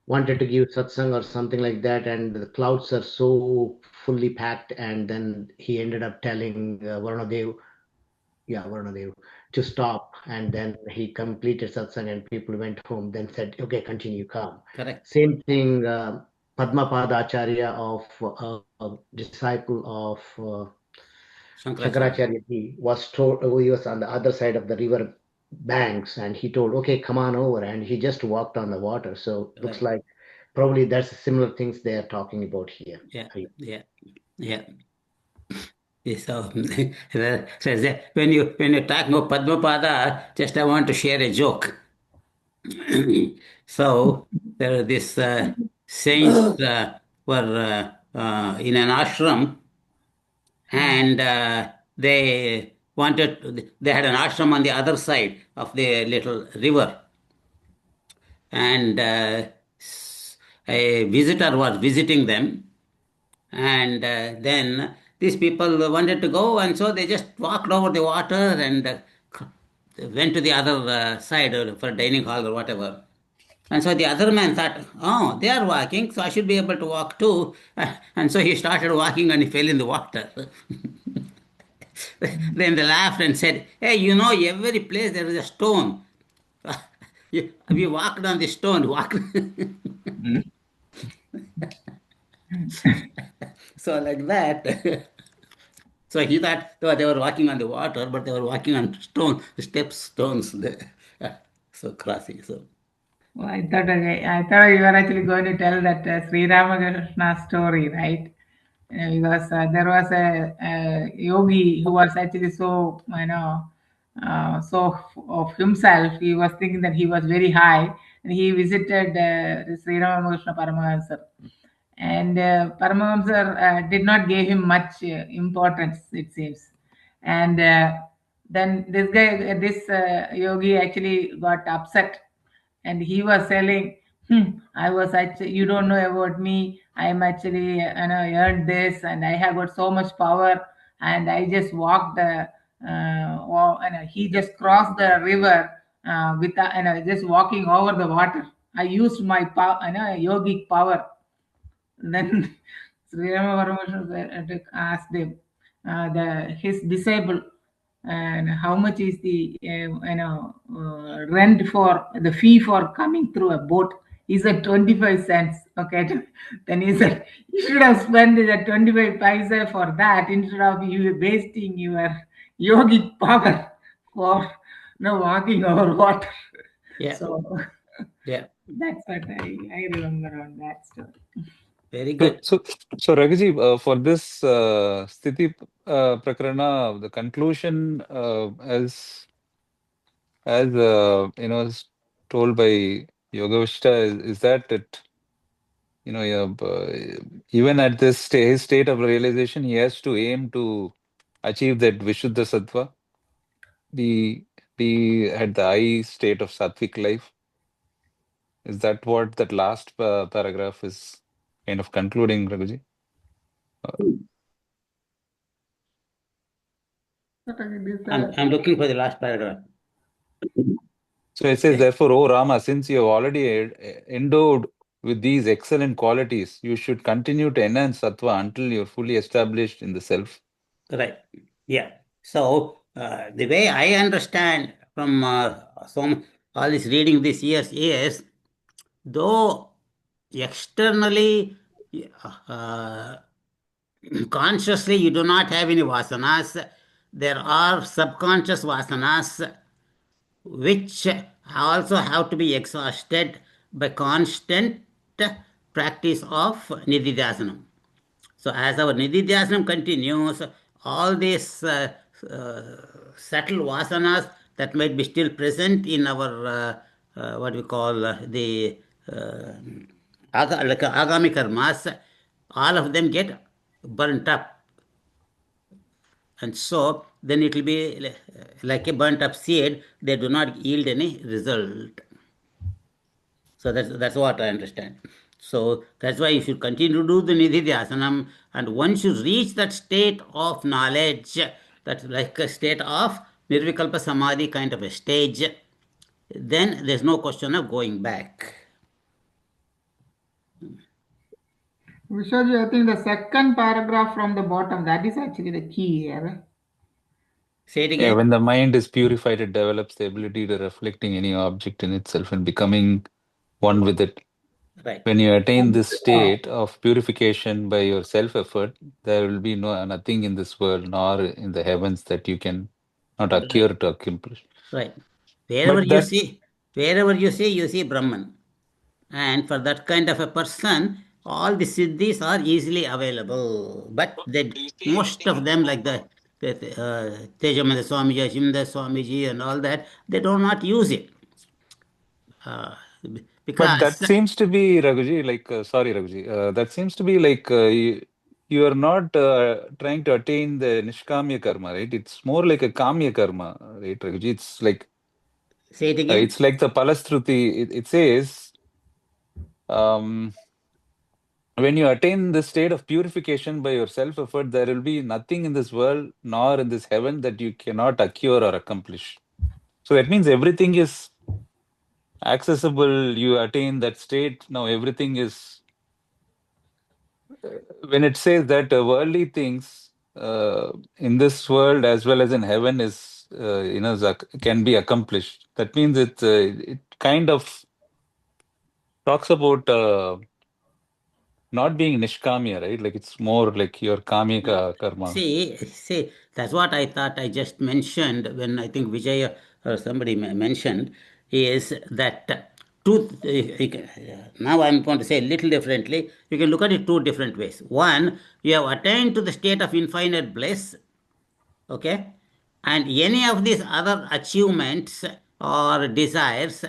wanted to give satsang or something like that, and the clouds are so fully packed, and then he ended up telling Varunadev to stop, and then he completed satsang, and people went home. Then said, "Okay, continue, come." correct. Same thing. Padmapada Acharya, of a disciple of Shankaracharya. Shankaracharya, he was on the other side of the river banks, and he told, "Okay, come on over," and he just walked on the water. So looks Right. like probably that's similar things they are talking about here. Yeah, yeah, yeah. So, when you talk about Padmapada, just I want to share a joke. So there are these saints were in an ashram, and they had an ashram on the other side of the little river, and a visitor was visiting them, and then these people wanted to go, and so they just walked over the water and went to the other side for dining hall or whatever. And so the other man thought, oh, they are walking, so I should be able to walk too. And so he started walking and he fell in the water. Then they laughed and said, hey, every place there is a stone. We walked on the stone. Walked. So like that. So he thought they were walking on the water, but they were walking on stone, steps, stones. So crossing. So Well, I thought you were actually going to tell that Sri Ramakrishna story, right? Because there was a yogi who was actually so, so of himself. He was thinking that he was very high, and he visited Sri Ramakrishna Paramahansa. And Paramahamsa did not give him much importance, it seems. And then this yogi actually got upset, and he was telling, I was actually, you don't know about me. I am actually, earned this, and I have got so much power, and I just walked and he just crossed the river just walking over the water. I used my power, yogic power. Then Sri Rama Paramahansa asked him, his disciple, and how much is the rent for the fee for coming through a boat? He said 25 cents. Okay, then he said you should have spent the 25 paisa for that instead of you wasting your yogic power for walking over water. yeah, So yeah, that's what I remember on that story. very So, good. so Raghuji, for this Sthiti Prakarana, the conclusion, as is told by Yogavishta, is that it, even at this his state of realization, he has to aim to achieve that Vishuddha Sattva, be at the high state of sattvic life. Is that what that last paragraph is kind of concluding, Raghuji? I'm looking for the last paragraph. So it says, therefore, O Rama, since you have already endowed with these excellent qualities, you should continue to enhance sattva until you're fully established in the self. Right. Yeah. So the way I understand from all this reading this years is, though externally uh, consciously you do not have any vasanas, there are subconscious vasanas which also have to be exhausted by constant practice of nididhyasanam. So as our nididhyasanam continues, all these subtle vasanas that might be still present in our what we call the like agami karmas, all of them get burnt up. And so then it will be like a burnt up seed, they do not yield any result. So that's what I understand. So that's why you should continue to do the nididhyasanam, and once you reach that state of knowledge, that's like a state of nirvikalpa samadhi kind of a stage, then there's no question of going back. Vishwaji, I think the second paragraph from the bottom, that is actually the key here. Say it Yeah, again. when the mind is purified, it develops the ability to reflecting any object in itself and becoming one with it. Right. When you attain this state of purification by your self-effort, there will be nothing in this world nor in the heavens that you can not occur to accomplish. Right. Wherever But you that, see, you see Brahman. And for that kind of a person, all the siddhis are easily available. But most of them, like the Tejamada Swamiji, Shimda Swamiji, and all that, they do not use it. Uh, but that because, seems to be, Raghuji, like, sorry, Raghuji, that seems to be like you are not trying to attain the Nishkamya karma, right? It's more like a Kamya karma, right, Raghuji? It's like, say it again. it's like the Palastruti, it says, when you attain the state of purification by your self-effort, there will be nothing in this world nor in this heaven that you cannot acquire or accomplish. So that means everything is accessible. You attain that state. Now everything is, when it says that worldly things in this world as well as in heaven is, can be accomplished. That means it kind of talks about not being nishkamya, right? Like it's more like your kamika karma. See, that's what I thought I just mentioned when I think Vijay or somebody mentioned is that now I'm going to say a little differently. You can look at it two different ways. One, you have attained to the state of infinite bliss, okay? And any of these other achievements or desires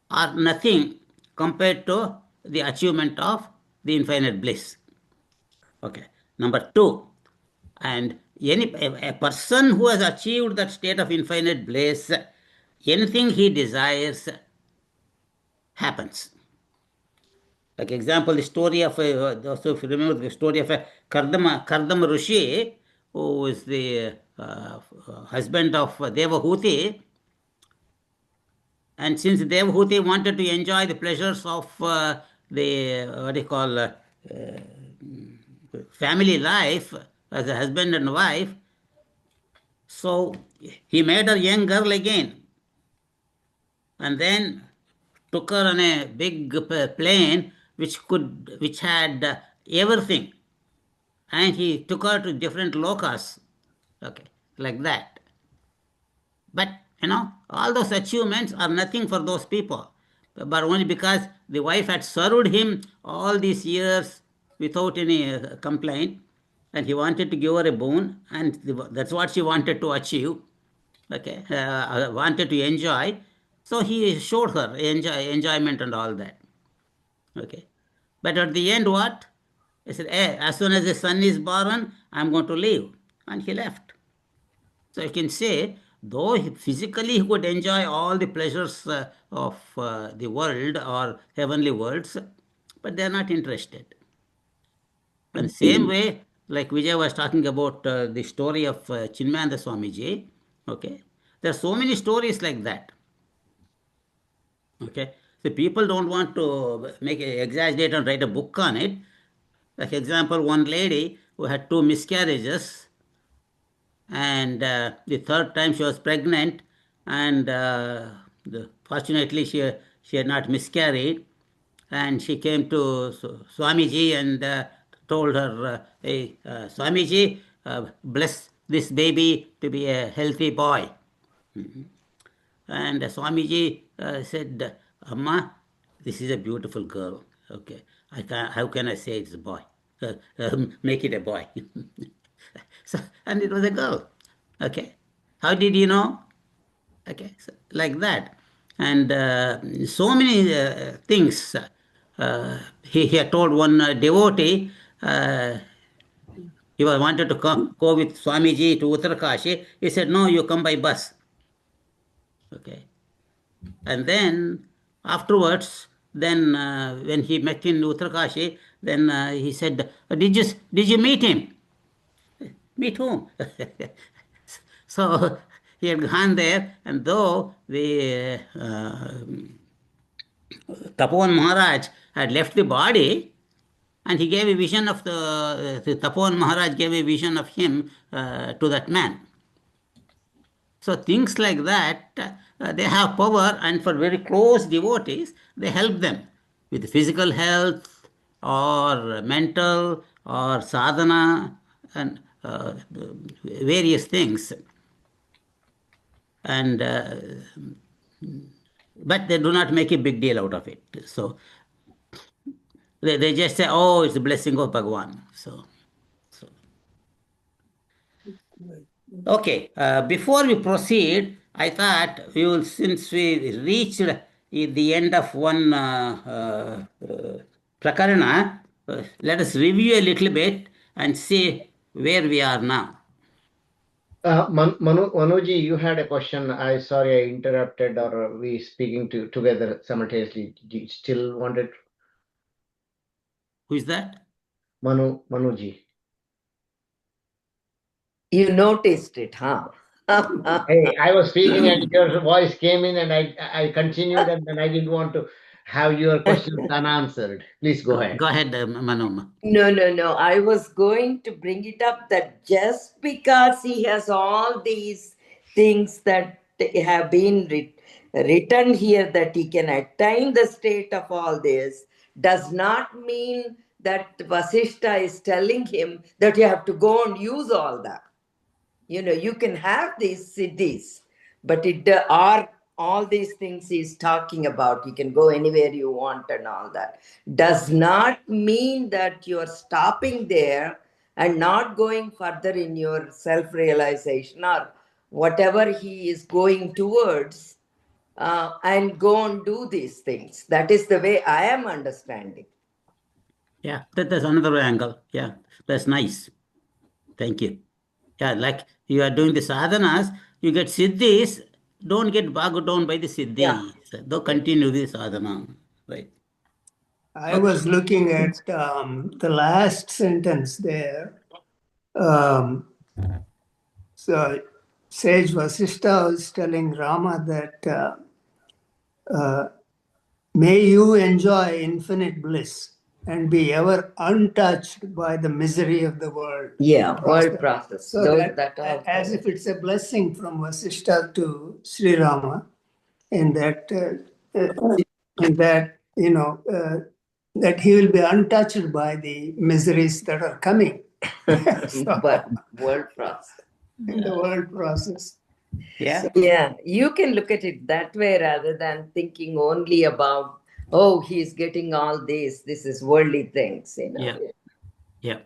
are nothing compared to the achievement of the infinite bliss. Okay. Number two, and a person who has achieved that state of infinite bliss, anything he desires happens. Like example, the story of also if you remember the story of a Kardama Rishi, who is the husband of Devahuti, and since Devahuti wanted to enjoy the pleasures of the what do you call family life as a husband and wife, so he made a young girl again, and then took her on a big plane which had everything, and he took her to different lokas, okay, like that. But all those achievements are nothing for those people, but only because the wife had served him all these years without any complaint, and he wanted to give her a boon, and that's what she wanted to achieve. Okay, wanted to enjoy, so he showed her enjoyment and all that. Okay, but at the end, what he said? Hey, as soon as the son is born, I'm going to leave, and he left. So you can say, though physically he could enjoy all the pleasures of the world or heavenly worlds, but they are not interested. And same way, like Vijay was talking about the story of Chinmayana Swamiji, okay, there are so many stories like that. Okay, so people don't want to exaggerate and write a book on it. Like example, one lady who had 2 miscarriages, and the third time she was pregnant, and fortunately she had not miscarried, and she came to Swamiji and told her, hey, Swamiji, bless this baby to be a healthy boy. And Swamiji said, Amma, this is a beautiful girl. Okay, how can I say it's a boy? Make it a boy. So, and it was a girl. Okay, how did you know? Okay, so, like that. And so many things. He had told one devotee, he wanted to go with Swamiji to Uttarakashi. He said, no, you come by bus. Okay. And then afterwards, then when he met in Uttarakashi, then he said, did you meet him? Meet whom? So he had gone there, and though the Tapovan Maharaj had left the body, and he gave a vision of the Tapovan Maharaj gave a vision of him to that man. So things like that, they have power, and for very close devotees, they help them with physical health or mental or sadhana and various things. And but they do not make a big deal out of it. So they just say, oh, it's the blessing of Bhagavan. So. Okay, before we proceed, I thought we will, since we reached the end of one prakarana, let us review a little bit and see where we are now. Manuji, you had a question. Sorry I interrupted, or are we speaking together simultaneously? Do you still wanted? Who is that? Manuji. You noticed it, huh? Hey, I was speaking and your voice came in, and I continued, and then I didn't want to have your questions unanswered. Please go ahead. Go ahead, Manoma. No. I was going to bring it up that just because he has all these things that have been written here that he can attain the state of all this does not mean that Vasishta is telling him that you have to go and use all that. You can have these siddhis, but it are all these things he's talking about. You can go anywhere you want and all that. Does not mean that you're stopping there and not going further in your self-realization or whatever he is going towards, and go and do these things. That is the way I am understanding. Yeah, that's another angle. Yeah, that's nice. Thank you. Yeah, like you are doing the sadhanas, you get siddhis, don't get bogged down by the siddhis. Don't continue the sadhana. Right. I was looking at the last sentence there. So Sage Vasishta was telling Rama that may you enjoy infinite bliss and be ever untouched by the misery of the world. Yeah, world process. So that as if it's a blessing from Vasishta to Sri Rama, and that that he will be untouched by the miseries that are coming. But world process. In the world process. Yeah. So, yeah, you can look at it that way rather than thinking only about, oh, he's getting all this. This is worldly things, Yeah. Yeah.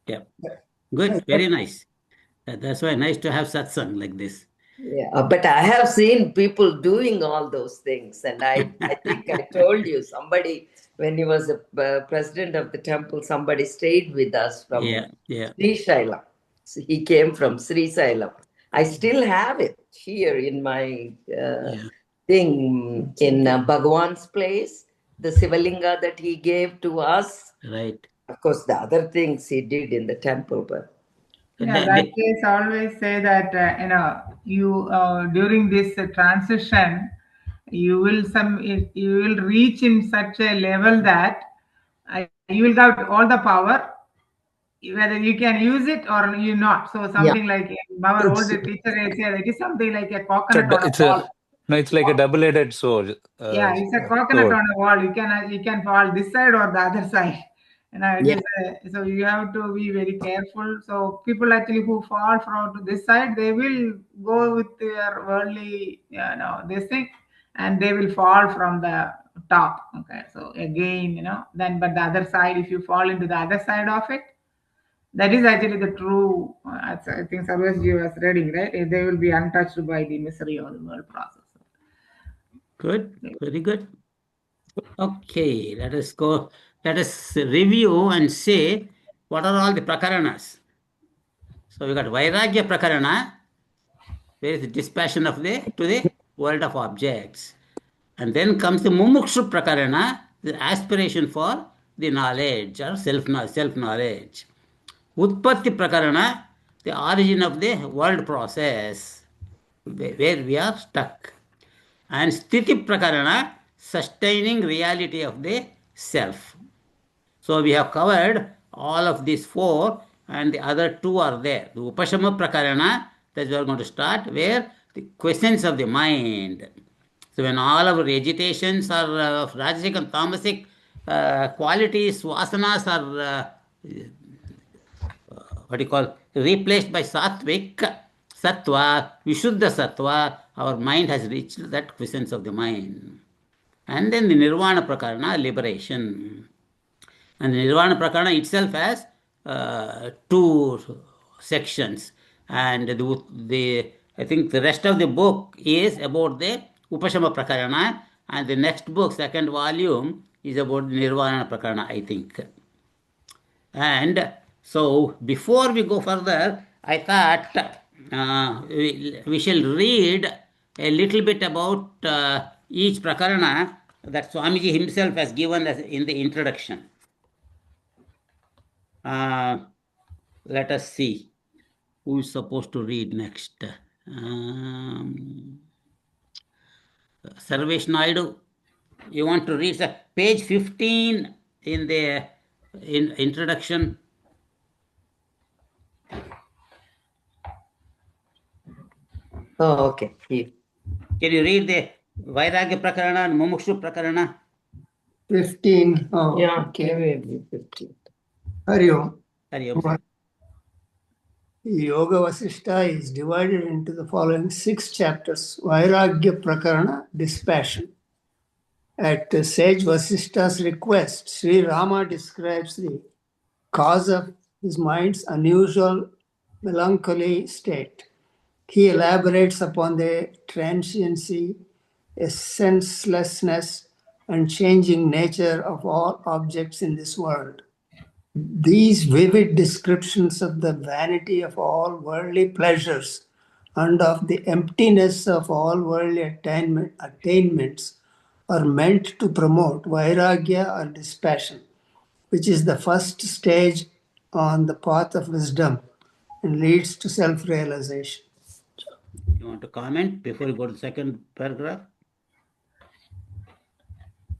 Yeah. Good. Very nice. That's why nice to have satsang like this. Yeah, but I have seen people doing all those things, and I think I told you somebody when he was the president of the temple, somebody stayed with us from Sri Shaila. So he came from Sri Sailam. I still have it here in my thing in Bhagwan's place, the Sivalinga that he gave to us. Right. Of course, the other things he did in the temple, but. Yeah, that case always say that you during this transition you will reach in such a level that you will get all the power, whether you can use it or you not. So something like our old teacher said, it is something like a coconut on a wall. It's like a double-edged sword. Yeah, it's a coconut on a wall. You can fall this side or the other side. So you have to be very careful. So people actually who fall from to this side, they will go with their worldly, this thing, and they will fall from the top. Okay, so again, then but the other side, if you fall into the other side of it, that is actually the true. I think Sarvasji was reading, right? They will be untouched by the misery of the world process. Good. Very good. Okay, let us go. Let us review and say what are all the prakaranas. So we got Vairagya Prakarana, where is the dispassion of to the world of objects. And then comes the Mumukshu Prakarana, the aspiration for the knowledge or self-knowledge. Utpatti Prakarana, the origin of the world process, where we are stuck. And Sthiti Prakarana, sustaining reality of the self. So we have covered all of these four, and the other two are there. The Upashama Prakarana, that we are going to start, where the questions of the mind. So when all our agitations are of Rajasic and Tamasic qualities, vasanas are replaced by Sattvic, Sattva, Vishuddha Sattva, our mind has reached that quiescence of the mind. And then the Nirvana Prakarana, liberation. And the Nirvana Prakarana itself has two sections. And I think the rest of the book is about the Upashama Prakarana, and the next book, second volume, is about the Nirvana Prakarana, I think. And so before we go further, I thought we shall read a little bit about each prakarana that Swamiji himself has given us in the introduction. Let us see who is supposed to read next. Sarvesh Naidu, you want to read page 15 in the introduction? Oh, okay. Can you read the Vairagya Prakarana and Mumukshu Prakarana? 15. Oh, Yeah, okay. maybe 15. Hari Om. Hari Om. Yoga Vasishta is divided into the following 6 chapters. Vairagya Prakarana, dispassion. At sage Vasishta's request, Sri Rama describes the cause of his mind's unusual melancholy state. He elaborates upon the transiency, senselessness, and changing nature of all objects in this world. These vivid descriptions of the vanity of all worldly pleasures and of the emptiness of all worldly attainments are meant to promote vairagya or dispassion, which is the first stage on the path of wisdom and leads to self-realization. You want to comment before you go to the second paragraph?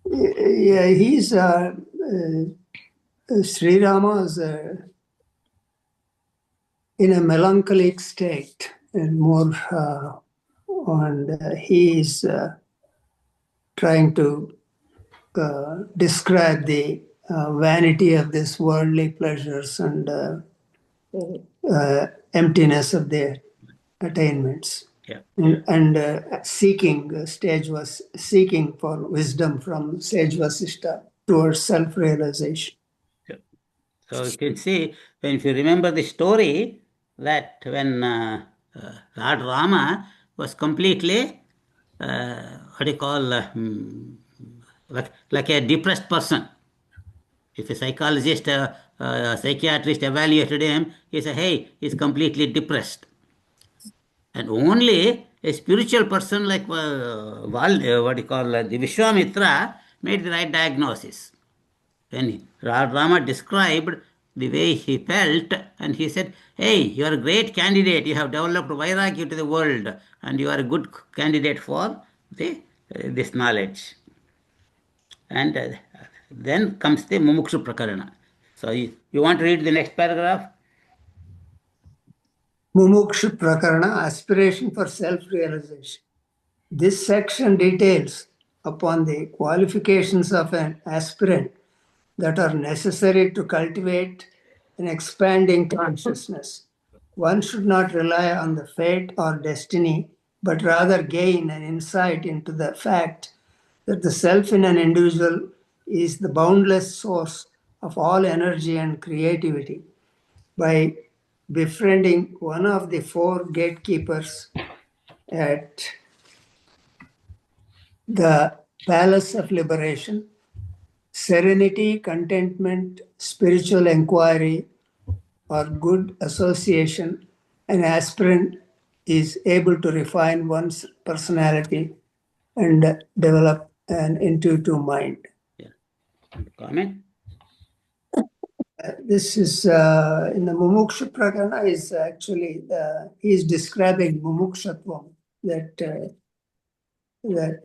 Yeah, he's Sri Rama is in a melancholic state and more, and he is trying to describe the vanity of this worldly pleasures and emptiness of their attainments. Yeah. And stage was seeking for wisdom from sage Vasishta towards self-realization. Yeah. So you can see, if you remember the story, that when Lord Rama was completely, what do you call, like a depressed person. If a psychologist, psychiatrist evaluated him, he said, hey, he's completely depressed. And only a spiritual person like what do you call, the Vishwamitra made the right diagnosis. When Rama described the way he felt, and he said, hey, you are a great candidate, you have developed vairagya to the world, and you are a good candidate for this knowledge. And then comes the Mumukshu Prakarana. So you want to read the next paragraph? Mumukshu Prakarana, aspiration for self-realization. This section details upon the qualifications of an aspirant that are necessary to cultivate an expanding consciousness. One should not rely on the fate or destiny, but rather gain an insight into the fact that the self in an individual is the boundless source of all energy and creativity. By befriending one of the 4 gatekeepers at the Palace of Liberation, serenity, contentment, spiritual inquiry, or good association, an aspirant is able to refine one's personality and develop an intuitive mind. Yeah. Comment? This is in the Mumuksha Prakarana is actually he is describing mumukshatvam, that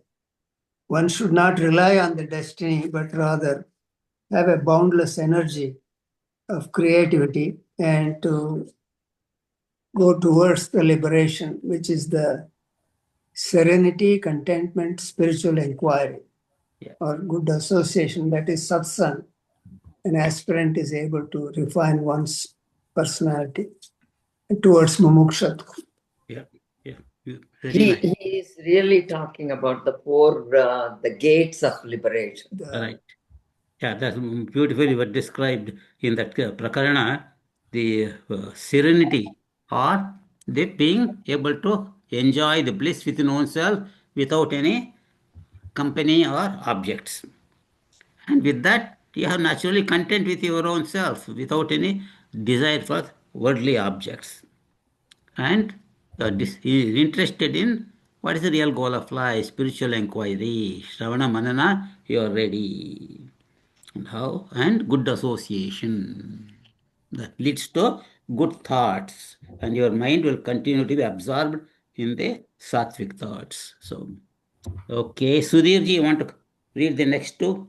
one should not rely on the destiny, but rather have a boundless energy of creativity and to go towards the liberation, which is the serenity, contentment, spiritual inquiry, or good association, that is satsang. An aspirant is able to refine one's personality towards mumukshatva. Yeah. He is really talking about the 4 the gates of liberation. Right. Yeah, that's beautifully described in that Prakarana, the serenity or the being able to enjoy the bliss within oneself without any company or objects. And with that, you are naturally content with your own self without any desire for worldly objects. And he is interested in what is the real goal of life, spiritual inquiry, Shravana Manana, you are ready. And how? And good association. That leads to good thoughts. And your mind will continue to be absorbed in the sattvic thoughts. So, okay. Sudhirji, you want to read the next 2?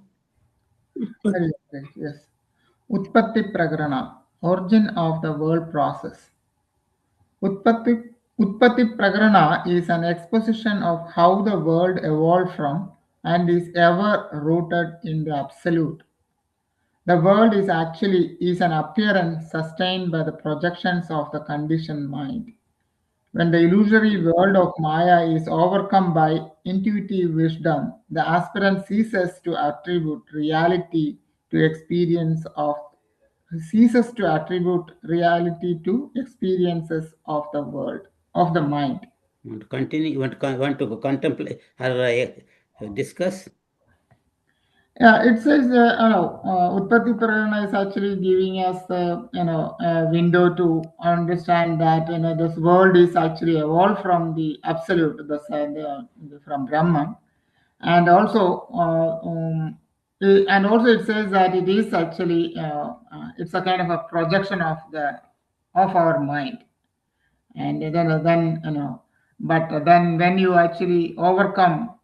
Yes. Utpatti Prakarana, origin of the world process. Utpatti Utpatti Prakarana is an exposition of how the world evolved from and is ever rooted in the absolute. The world is actually is an appearance sustained by the projections of the conditioned mind. When the illusory world of Maya is overcome by intuitive wisdom, the aspirant ceases to attribute reality to experiences of the world, of the mind. Want to continue? You want to contemplate or discuss? Yeah, it says, Utpatti Purana is actually giving us, a window to understand that, this world is actually evolved from the absolute, from Brahman. And also, and also it says that it is actually, it's a kind of a projection of our mind. And then but then when you actually overcome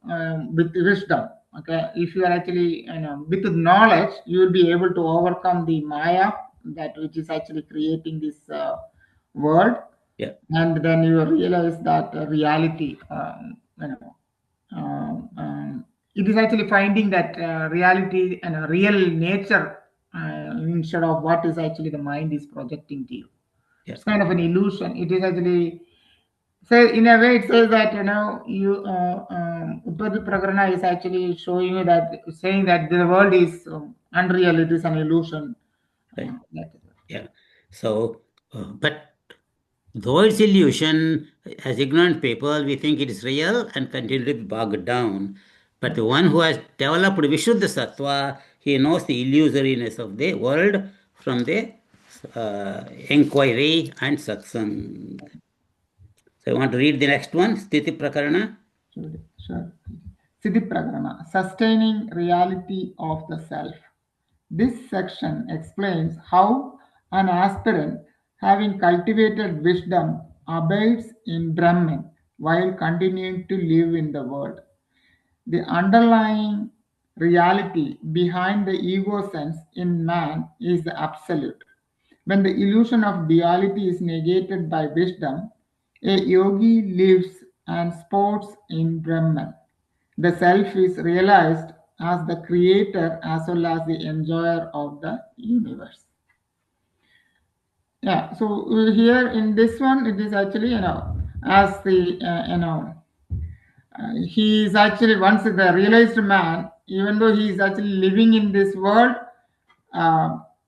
with wisdom, okay, if you are actually with knowledge, you will be able to overcome the Maya, that which is actually creating this world. Yeah. And then you realize that reality, it is actually finding that reality and a real nature, instead of what is actually the mind is projecting to you. Yeah. It's kind of an illusion. It is actually, so in a way, it says that Uttara Prakarana is actually showing you that, saying that the world is unreal. It is an illusion. Right. Yeah. So, but though it's illusion, as ignorant people, we think it is real and continue to be bogged down. But the one who has developed Vishuddha Sattva, he knows the illusoriness of the world from the inquiry and satsang. So I want to read the next one, Sthiti Prakarana. Sure. Siddhi Prakarana, sustaining reality of the self. This section explains how an aspirant, having cultivated wisdom, abides in Brahman while continuing to live in the world. The underlying reality behind the ego sense in man is the absolute. When the illusion of duality is negated by wisdom, a yogi lives and sports in Brahman. The self is realized as the creator as well as the enjoyer of the universe. Yeah, so here in this one, it is actually, as the, he is actually, once the realized man, even though he is actually living in this world,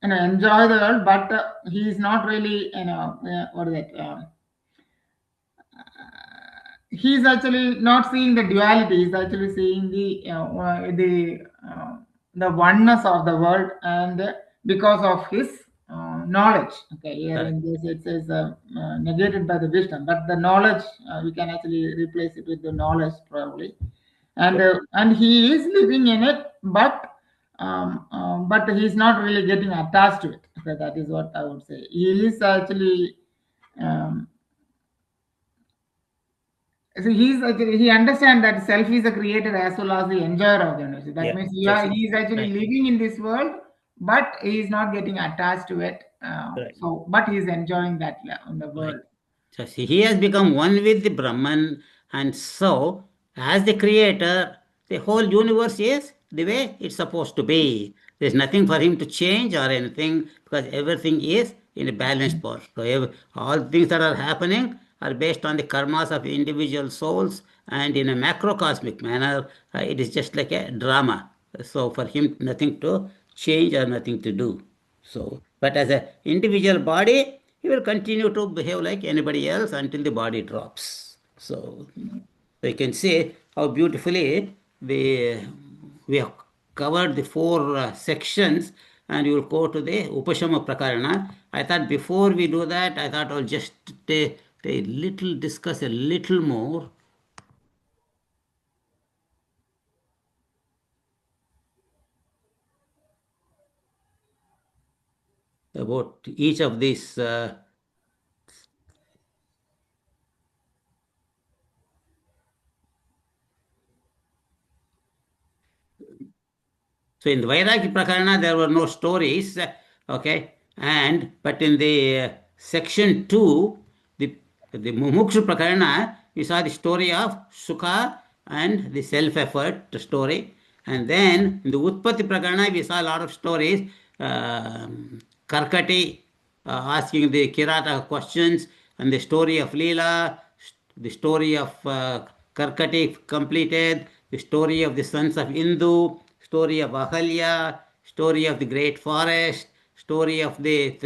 enjoy the world, but he is not really, what is it? He's actually not seeing the duality. He's actually seeing the oneness of the world, and because of his knowledge. Okay, here in this it says negated by the wisdom, but the knowledge, we can actually replace it with the knowledge probably, and he is living in it, but he's not really getting attached to it. Okay, that is what I would say. He is actually. So he understands that self is the creator as well as the enjoyer of the universe. That means he is actually living in this world, but he is not getting attached to it. So, but he is enjoying that in the world. So he has become one with the Brahman, and so as the creator, the whole universe is the way it's supposed to be. There's nothing for him to change or anything, because everything is in a balanced part. So all things that are happening are based on the karmas of individual souls, and in a macrocosmic manner, it is just like a drama. So for him, nothing to change or nothing to do. So, but as an individual body, he will continue to behave like anybody else until the body drops. So, you can see how beautifully we have covered the four sections, and you will go to the Upashama Prakarana. I thought before we do that, I thought I'll just discuss a little more about each of these. So in the Vairagi Prakarana, there were no stories, okay, but in the section 2, the Mumukshu Prakarana, we saw the story of Sukha and the self-effort story. And then in the Utpatti Prakarana, we saw a lot of stories. Karkati asking the Kirata questions, and the story of Leela, the story of Karkati completed, the story of the sons of Indu, story of Ahalya, story of the great forest, story of the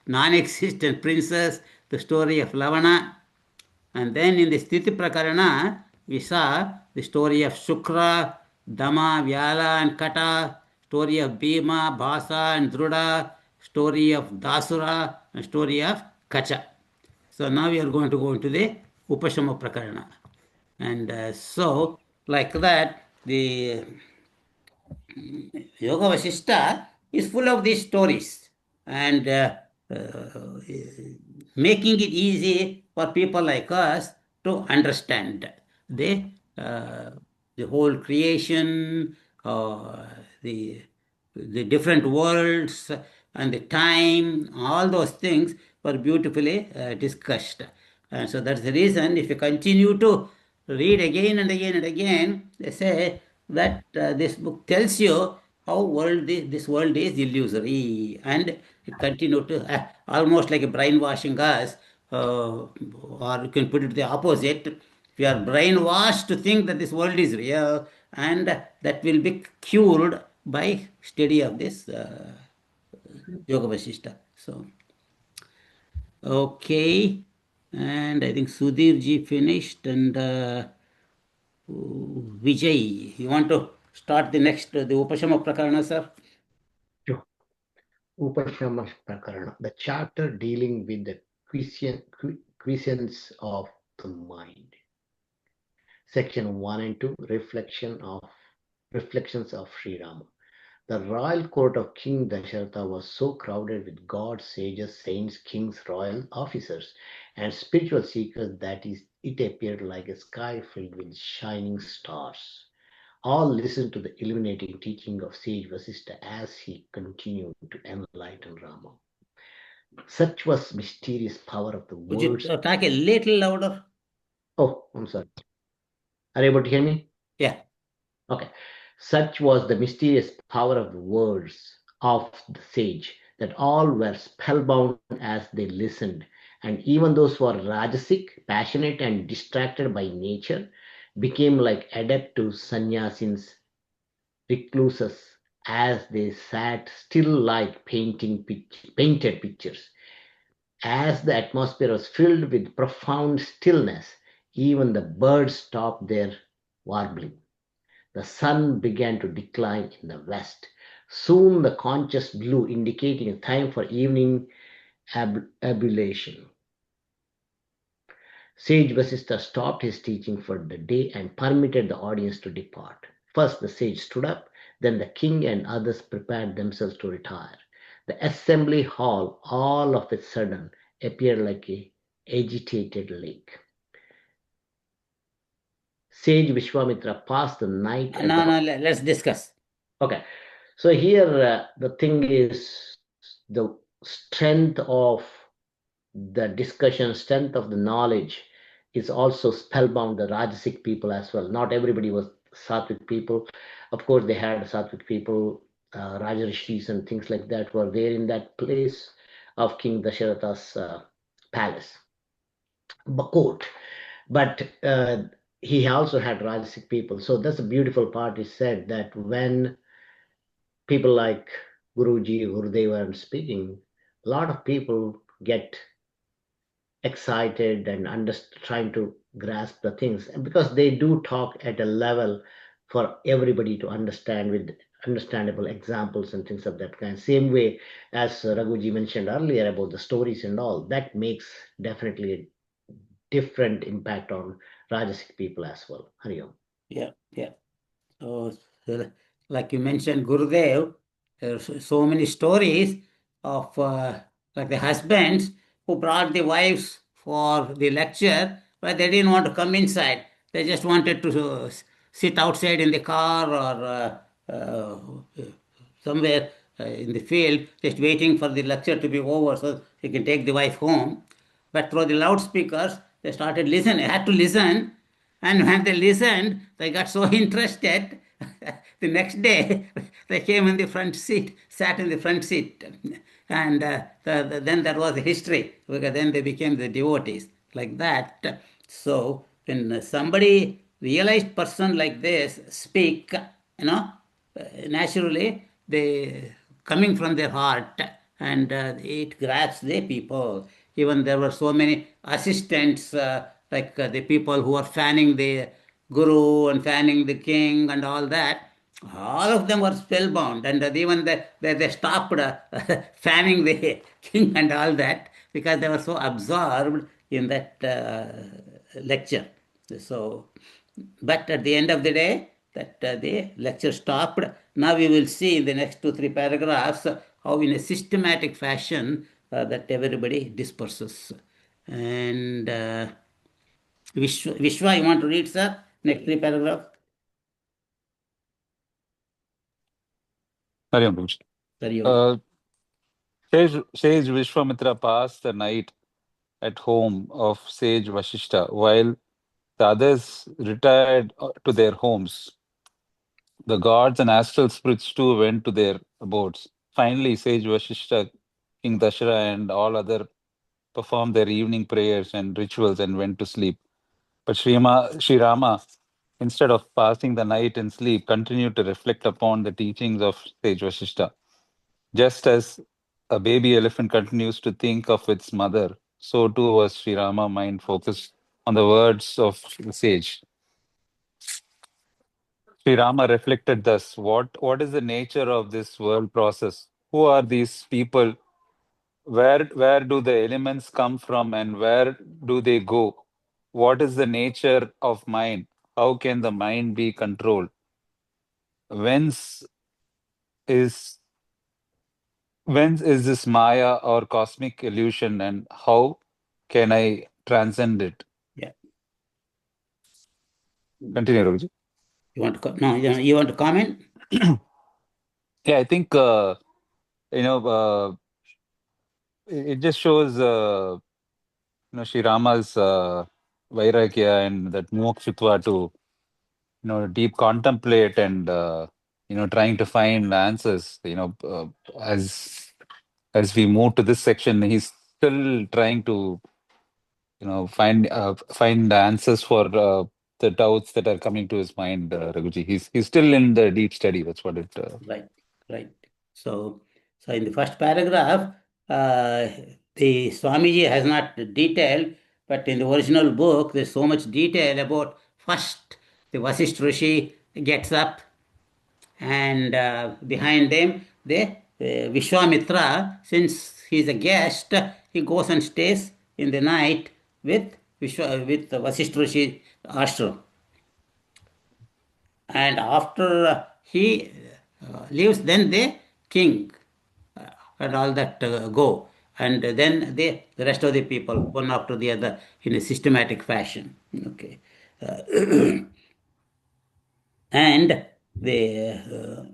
non-existent princes, the story of Lavana. And then in the Sthiti Prakarana, we saw the story of Shukra, Dama, Vyala and Kata, story of Bhima, Bhasa and Druda, story of Dasura, and story of Kacha. So now we are going to go into the Upashama Prakarana. And so, like that, the Yoga Vasishta is full of these stories and uh, making it easy for people like us to understand the, uh, the whole creation, the, the different worlds and the time, all those things were beautifully discussed. And so that's the reason if you continue to read again and again and again, they say that this book tells you how this world is illusory, and it continue to almost like a brainwashing us, or you can put it the opposite. We are brainwashed to think that this world is real, and that will be cured by study of this Yoga Vasishta. So, okay, and I think Sudhir ji finished, and Vijay, you want to start the next, the Upashama Prakarana, sir? Sure. Upashama Prakarana, the chapter dealing with the quiescence of the mind. Section 1 and 2, reflections of Sri Rama. The royal court of King Dasharatha was so crowded with gods, sages, saints, kings, royal officers, and spiritual seekers that it appeared like a sky filled with shining stars. All listened to the illuminating teaching of sage Vasishta as he continued to enlighten Rama. Such was mysterious power of the Would you words. talk a little louder? Oh, I'm sorry. Are you able to hear me? Yeah. Okay. Such was the mysterious power of the words of the sage that all were spellbound as they listened, and even those who were rajasic, passionate, and distracted by nature became like adept to sannyasins, recluses, as they sat still like painted pictures. As the atmosphere was filled with profound stillness, even the birds stopped their warbling. The sun began to decline in the west. Soon the conscious blue indicating a time for evening ablution. Sage Vasistha stopped his teaching for the day and permitted the audience to depart. First the sage stood up, then the king and others prepared themselves to retire. The assembly hall all of a sudden appeared like a agitated lake. Sage Vishwamitra passed the night at No, let's discuss. Okay. So here the thing is the strength of the discussion, strength of the knowledge is also spellbound the Rajasic people as well. Not everybody was Sattvic people. Of course, they had Sattvic people, Rajarishis and things like that were there in that place of King Dasharatha's palace, court. But he also had Rajasic people. So that's a beautiful part. He said that when people like Guruji, Gurudeva, I'm speaking, a lot of people get excited and trying to grasp the things, and because they do talk at a level for everybody to understand with understandable examples and things of that kind. Same way as Raghuji mentioned earlier about the stories and all, that makes definitely a different impact on Rajasic people as well. Hari Om. Yeah. So, like you mentioned, Gurudev, there are so many stories of like the husbands who brought the wives for the lecture, but they didn't want to come inside. They just wanted to sit outside in the car or somewhere in the field, just waiting for the lecture to be over so they can take the wife home. but through the loudspeakers, they started listening, had to listen. And when they listened, they got so interested. The next day, they came in the front seat, sat in the front seat. And then that was the history, because then they became the devotees, like that. So when somebody, realized person like this, speak, naturally, they coming from their heart, and it grabs the people. Even there were so many assistants, like the people who are fanning the guru and fanning the king and all that. All of them were spellbound, and even they stopped fanning the king and all that, because they were so absorbed in that lecture. So, but at the end of the day, that the lecture stopped. Now we will see in the next 2-3 paragraphs how in a systematic fashion that everybody disperses. And Vishwa, you want to read, sir? Next 3 paragraphs? Hari Om Prabhuji. Sorry. Sage Vishwamitra passed the night at home of sage Vashishta, while the others retired to their homes. The gods and astral spirits too went to their abodes. Finally, sage Vashishta, King Dashara, and all other performed their evening prayers and rituals and went to sleep. But Sri Rama, instead of passing the night in sleep, continued to reflect upon the teachings of sage Vashishta. Just as a baby elephant continues to think of its mother, so too was Sri Rama mind focused on the words of the sage. Sri Rama reflected thus: what is the nature of this world process? Who are these people? Where do the elements come from, and where do they go? What is the nature of mind? How can the mind be controlled? Whence is this Maya or cosmic illusion, and how can I transcend it? Yeah. Continue, Rohit. You want to no? You want to comment? Yeah, I think it just shows Sri Rama's vairagya and that mokshitva to deep contemplate and trying to find answers. As we move to this section, he's still trying to find the answers for the doubts that are coming to his mind, Raghuji. He's still in the deep study. That's what it. Right. So in the first paragraph, the Swamiji has not detailed, but in the original book, there's so much detail about first the Vasisht Rishi gets up, and behind them the Vishwamitra, since he's a guest, he goes and stays in the night with Vasisht Rishi ashram. And after he leaves, then the king and all that go. And then the rest of the people, one after the other, in a systematic fashion. Okay. And you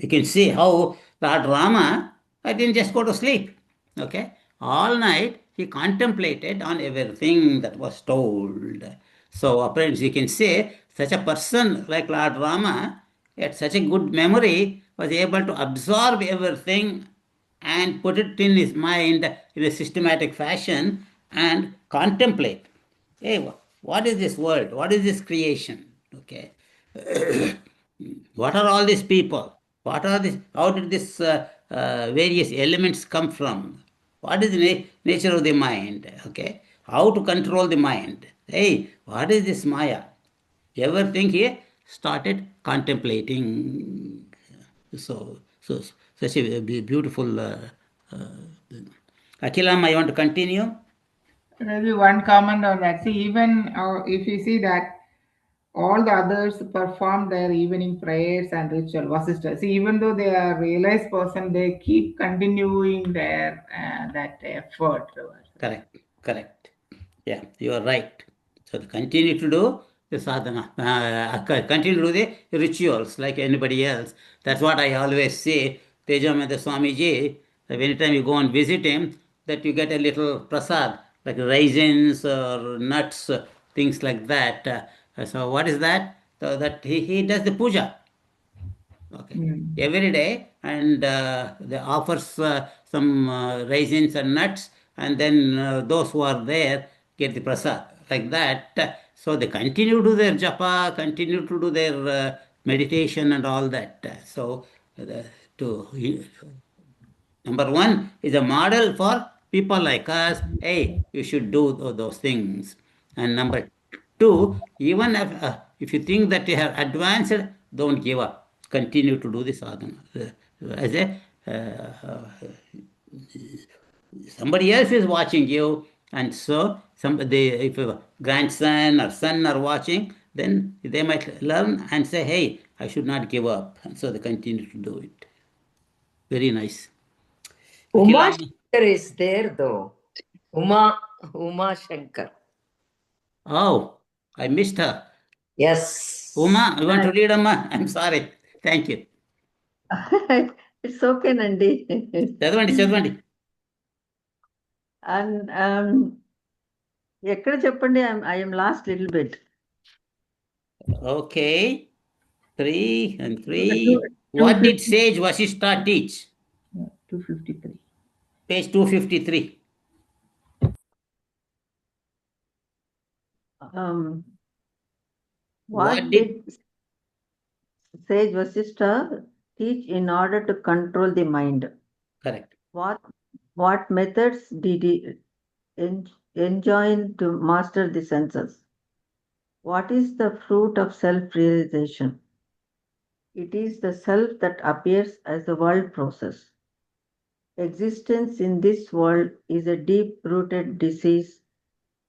can see how Lord Rama didn't just go to sleep. Okay. All night he contemplated on everything that was told. So apparently you can say such a person like Lord Rama had such a good memory, was able to absorb everything and put it in his mind in a systematic fashion and contemplate. Hey, what is this world? What is this creation? Okay. What are all these people? What are these? How did this various elements come from? What is the nature of the mind? Okay, how to control the mind? Hey, what is this Maya? Everything he started contemplating. So such a beautiful. Akilam, I want to continue. Maybe one comment on that. See, even if you see that all the others perform their evening prayers and ritual, Vasishtha. See, even though they are realized person, they keep continuing their that effort. Correct. Yeah, you are right. So continue to do the sadhana, continue to do the rituals like anybody else. That's what I always say. Tejamanda Swamiji, anytime you go and visit him, that you get a little prasad, like raisins or nuts, things like that. So what is that? So that he does the puja. Okay. Every day, and they offers some raisins and nuts, and then those who are there get the prasad like that. So they continue to do their japa, continue to do their meditation and all that. So to number one is a model for people like us. Hey, you should do those things. And number two, even if you think that you have advanced, don't give up. Continue to do the sadhana. As a somebody else is watching you, and so somebody, if a grandson or son are watching, then they might learn and say, "Hey, I should not give up," and so they continue to do it. Very nice. Uma Shankar is there though. Uma Shankar. Oh, I missed her. Yes. Uma, you want to read, Amma? I'm sorry. Thank you. It's okay, Nandi. చదవండి. And ఎక్కడ చెప్పండి, I am lost little bit. Okay. 3 and 3. What did sage Vashishta teach? 253. Page 253. What did sage Vasishtha teach in order to control the mind? Correct. What methods did he enjoin to master the senses? What is the fruit of self-realization? It is the self that appears as the world process. Existence in this world is a deep-rooted disease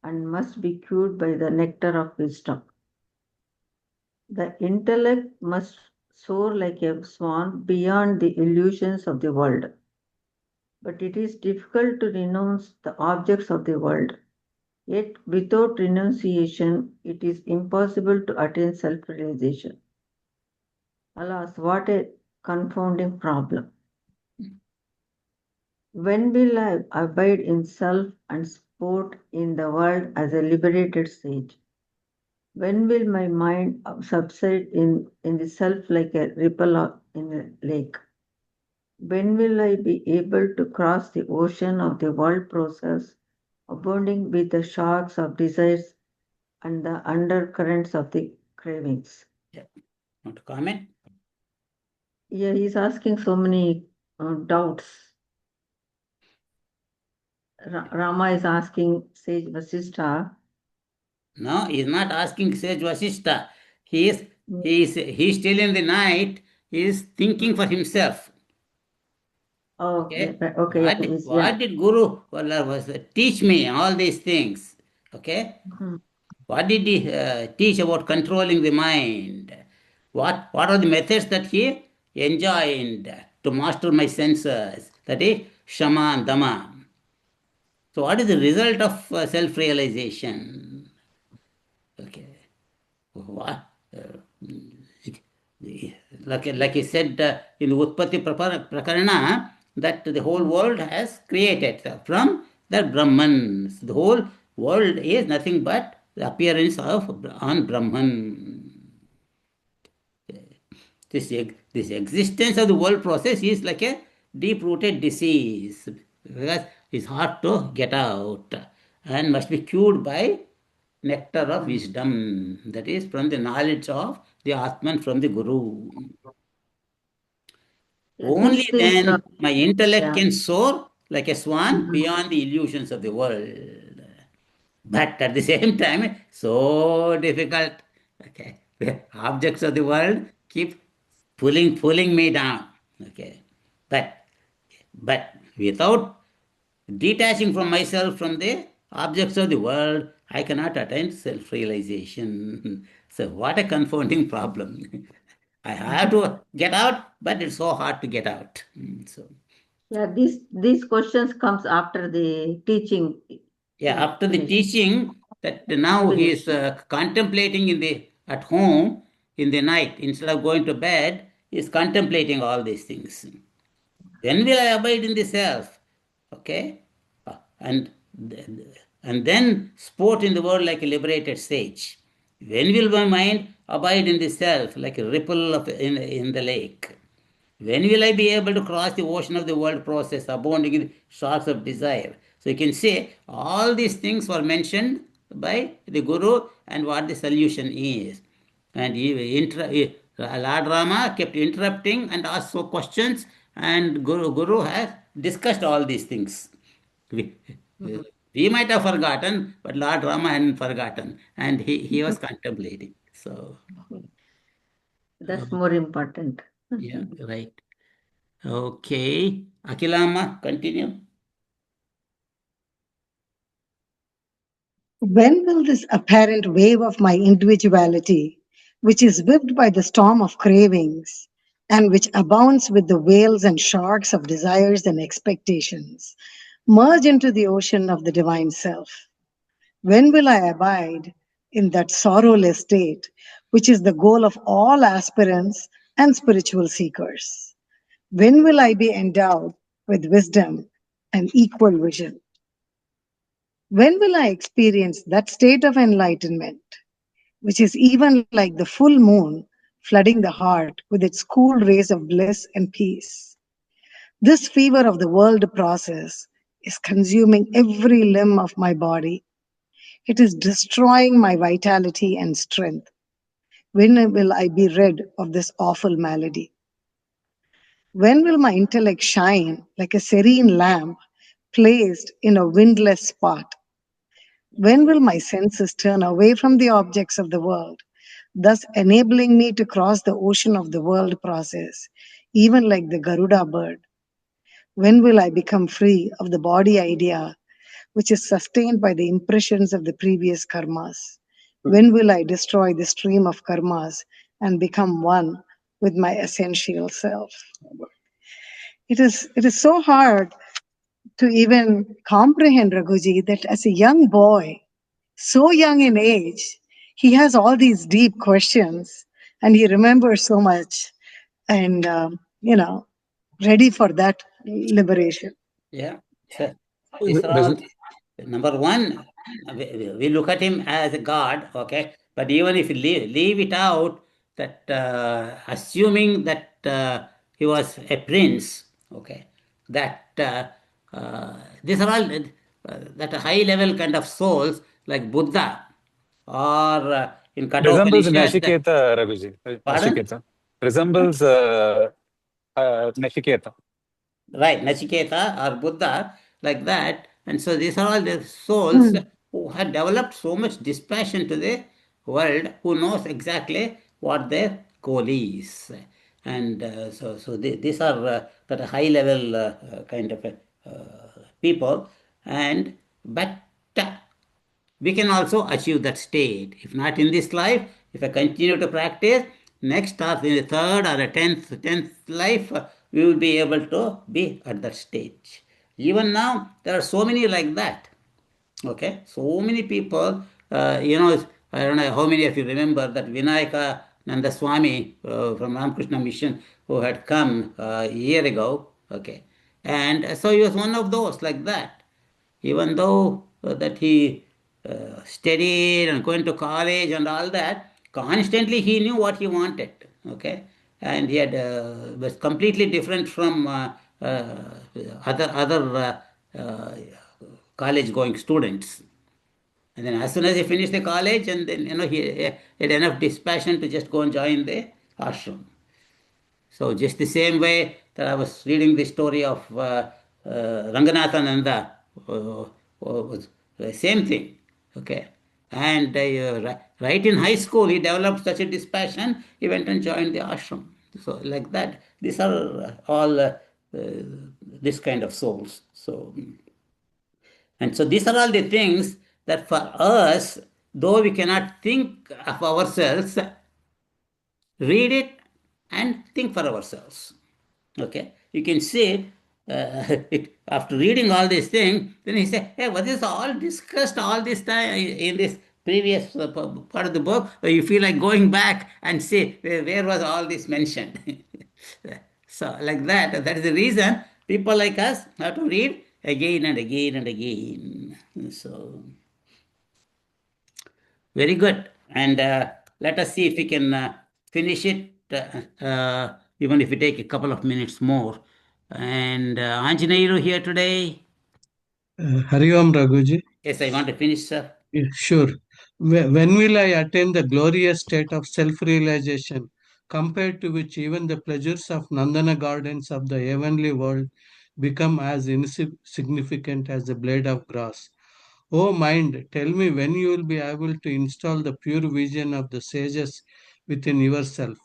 and must be cured by the nectar of wisdom. The intellect must soar like a swan beyond the illusions of the world. But it is difficult to renounce the objects of the world. Yet, without renunciation, it is impossible to attain self-realization. Alas, what a confounding problem. When will I abide in self and sport in the world as a liberated sage? When will my mind subside in the self like a ripple in a lake? When will I be able to cross the ocean of the world process, abounding with the sharks of desires and the undercurrents of the cravings? Yeah. Want to comment? Yeah, he's asking so many doubts. Rama is asking Sage Vasishtha. No, he's not asking sage Vasishta. He's still in the night. He is thinking for himself. Okay. What did Guru teach me all these things? Okay. What did he teach about controlling the mind? What are the methods that he enjoined to master my senses? That is Shama and Dama. So what is the result of self-realization? Okay. What? Like he said in the Utpatti Prakarana, that the whole world has created from the Brahman. The whole world is nothing but the appearance of on Brahman. This existence of the world process is like a deep-rooted disease because it's hard to get out and must be cured by nectar of wisdom, that is from the knowledge of the Atman from the Guru. Only then my intellect can soar like a swan beyond the illusions of the world. But at the same time, so difficult. Okay, the objects of the world keep pulling me down. Okay, but without detaching from myself from the objects of the world, I cannot attain self-realization. So what a confounding problem. I have to get out, but it's so hard to get out. So yeah, these questions comes after the teaching. yeah, after the teaching, that now he is contemplating at home in the night instead of going to bed, he is contemplating all these things. When will I abide in the self? Okay, and and then sport in the world like a liberated sage. When will my mind abide in the self like a ripple in the lake? When will I be able to cross the ocean of the world process, abounding in sharks of desire? So you can say all these things were mentioned by the Guru and what the solution is. And Lord Rama kept interrupting and asked so questions, and Guru has discussed all these things. We, we might have forgotten, but Lord Rama hadn't forgotten, and he was contemplating. So, That's more important. yeah, right. Okay. Akilama, continue. When will this apparent wave of my individuality, which is whipped by the storm of cravings, and which abounds with the whales and sharks of desires and expectations, merge into the ocean of the divine self? When will I abide in that sorrowless state, which is the goal of all aspirants and spiritual seekers? When will I be endowed with wisdom and equal vision? When will I experience that state of enlightenment, which is even like the full moon flooding the heart with its cool rays of bliss and peace? This fever of the world process is consuming every limb of my body. It is destroying my vitality and strength. When will I be rid of this awful malady? When will my intellect shine like a serene lamp placed in a windless spot? When will my senses turn away from the objects of the world, thus enabling me to cross the ocean of the world process, even like the Garuda bird? When will I become free of the body idea, which is sustained by the impressions of the previous karmas? When will I destroy the stream of karmas and become one with my essential self? It is so hard to even comprehend, Raghuji, that as a young boy, so young in age, he has all these deep questions and he remembers so much and, ready for that liberation. Yeah. So these are all, number one, we look at him as a god, okay? But even if you leave it out, that assuming that he was a prince, okay, that these are all that high level kind of souls like Buddha or in Resembles Kathopanishad. Nashiketa, Raghuji. Pardon? Nashiketa. Resembles Nashiketa. Right, Nachiketa or Buddha, like that. And so these are all the souls who have developed so much dispassion to the world, who knows exactly what their goal is. And these are that high level kind of people. And but we can also achieve that state. If not in this life, if I continue to practice, next or in the third or the tenth life, we will be able to be at that stage. Even now, there are so many like that. Okay, so many people, I don't know how many of you remember that Vinayaka Nanda Swami from Ramakrishna Mission who had come a year ago. Okay, and so he was one of those like that. Even though that he studied and going to college and all that, constantly he knew what he wanted. Okay, and he had was completely different from other college going students. And then as soon as he finished the college, and then he had enough dispassion to just go and join the ashram. So just the same way that I was reading the story of Ranganathananda, was the same thing. Okay, and right in high school he developed such a dispassion. He went and joined the ashram. So like that, these are all this kind of souls. So and so these are all the things that for us, though we cannot think of ourselves, read it and think for ourselves. Okay, you can see after reading all these things, then he say, "Hey, was this all discussed all this time in this previous part of the book?" Or you feel like going back and see where was all this mentioned. So like that. That is the reason people like us have to read again and again and again. So, very good. And let us see if we can finish it, even if we take a couple of minutes more. And Anjaneyaru here today. Hari Om Raghuji. Yes, I want to finish, sir. Yeah, sure. When will I attain the glorious state of self-realization, compared to which even the pleasures of Nandana gardens of the heavenly world become as insignificant as a blade of grass? O mind, tell me when you will be able to install the pure vision of the sages within yourself.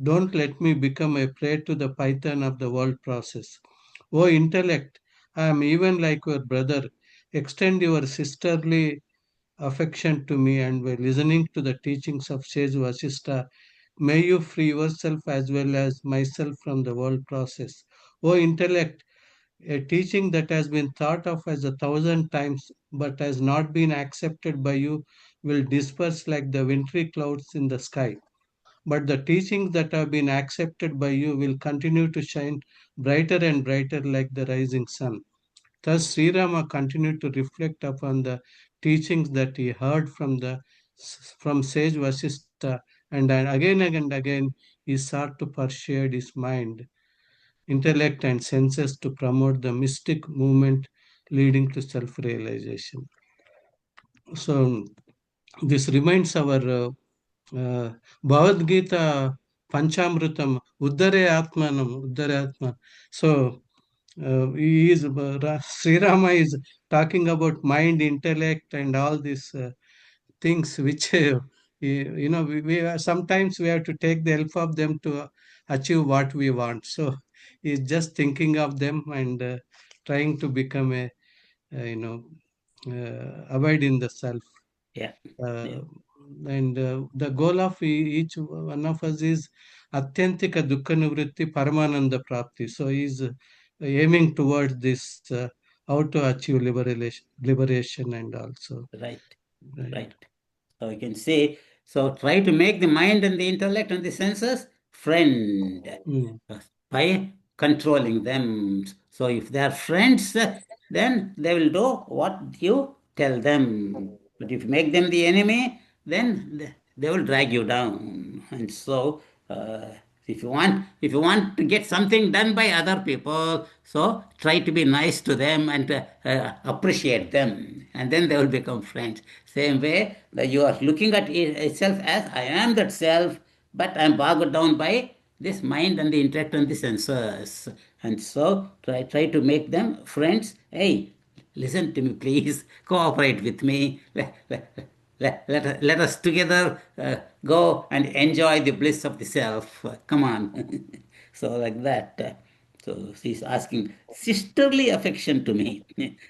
Don't let me become a prey to the python of the world process. O intellect, I am even like your brother. Extend your sisterly affection to me, and by listening to the teachings of sage Vashishta, may you free yourself as well as myself from the world process. O intellect, a teaching that has been thought of as 1,000 times but has not been accepted by you will disperse like the wintry clouds in the sky. But the teachings that have been accepted by you will continue to shine brighter and brighter like the rising sun. Thus, Sri Rama continued to reflect upon the teachings that he heard from sage Vasistha, and then again and again he sought to persuade his mind, intellect, and senses to promote the mystic movement leading to self-realization. So, this reminds our Bhagavad Gita Panchamrutam Uddare Atmanam Uddare Atman. So he is Sri Rama is talking about mind, intellect, and all these things which sometimes we have to take the help of them to achieve what we want. So he's just thinking of them and trying to become a abide in the self. Yeah. And the goal of each one of us is Atyantika Dukkha Nivritti Paramananda Prapti. So he's aiming towards this, how to achieve liberation and also. Right. So you can say, so try to make the mind and the intellect and the senses friend by controlling them. So if they are friends, then they will do what you tell them. But if you make them the enemy, then they will drag you down. And so if you want to get something done by other people, so try to be nice to them and appreciate them, and then they will become friends. Same way that you are looking at itself as I am that self, but I am bogged down by this mind and the intellect and the senses, and so try to make them friends. Hey, listen to me, please. Cooperate with me. Let us together go and enjoy the bliss of the self. Come on. So, like that. So, she's asking sisterly affection to me.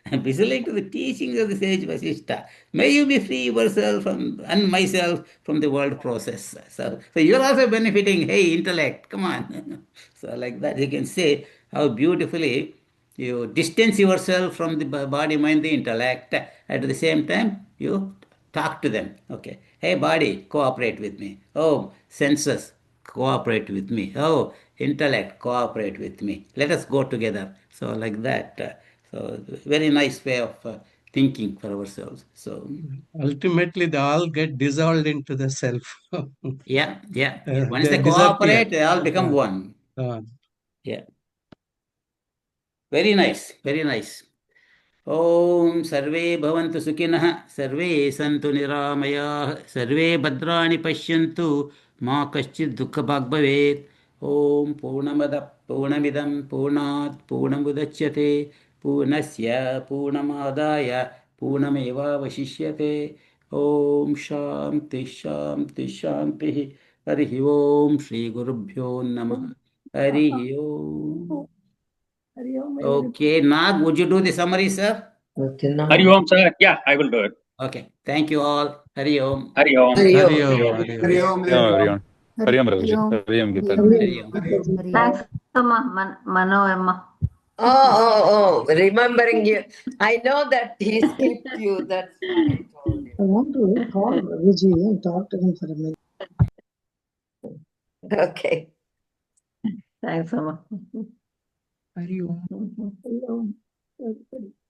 I'm listening to the teachings of the sage Vasishta. May you be free yourself and myself from the world process. So you're also benefiting. Hey, intellect, come on. So, like that, you can say how beautifully you distance yourself from the body, mind, the intellect. At the same time, you talk to them. Okay. Hey, body, cooperate with me. Oh, senses, cooperate with me. Oh, intellect, cooperate with me. Let us go together. So, like that. So, very nice way of thinking for ourselves. So, ultimately, they all get dissolved into the self. yeah. Once They they disappear. cooperate, they all become one. Yeah. Very nice. Very nice. ॐ सर्वे भवन्तु सुखिनः सर्वे सन्तु निरामयाः सर्वे भद्राणि पश्यन्तु मा कश्चित् दुःखभाग् भवेत् ॐ पूर्णमदः पूर्णमिदं पूर्णात् पूर्णमुदच्यते पूर्णस्य पूर्णमादाय पूर्णमेवावशिष्यते ॐ शान्ति शान्ति शान्तिः हरिः ॐ श्रीगुरुभ्यो नमः हरिः ॐ. Okay, Nag, would you do the summary, sir? Hari Om, sir. Yeah, I will do it. Okay, thank you all. Hari Om. Hari Om. Hari Om. Hari Om, everyone. Hari Om, Raghuji. Hari Om, Gita. Hari Om. Thanks, Mano, Emma. Oh, remembering you. I know that he skipped you. That's why I told you. I want to call Raghuji and talk to him for a minute. Okay. Thanks, Emma. Hari Om. Hari Om. everybody.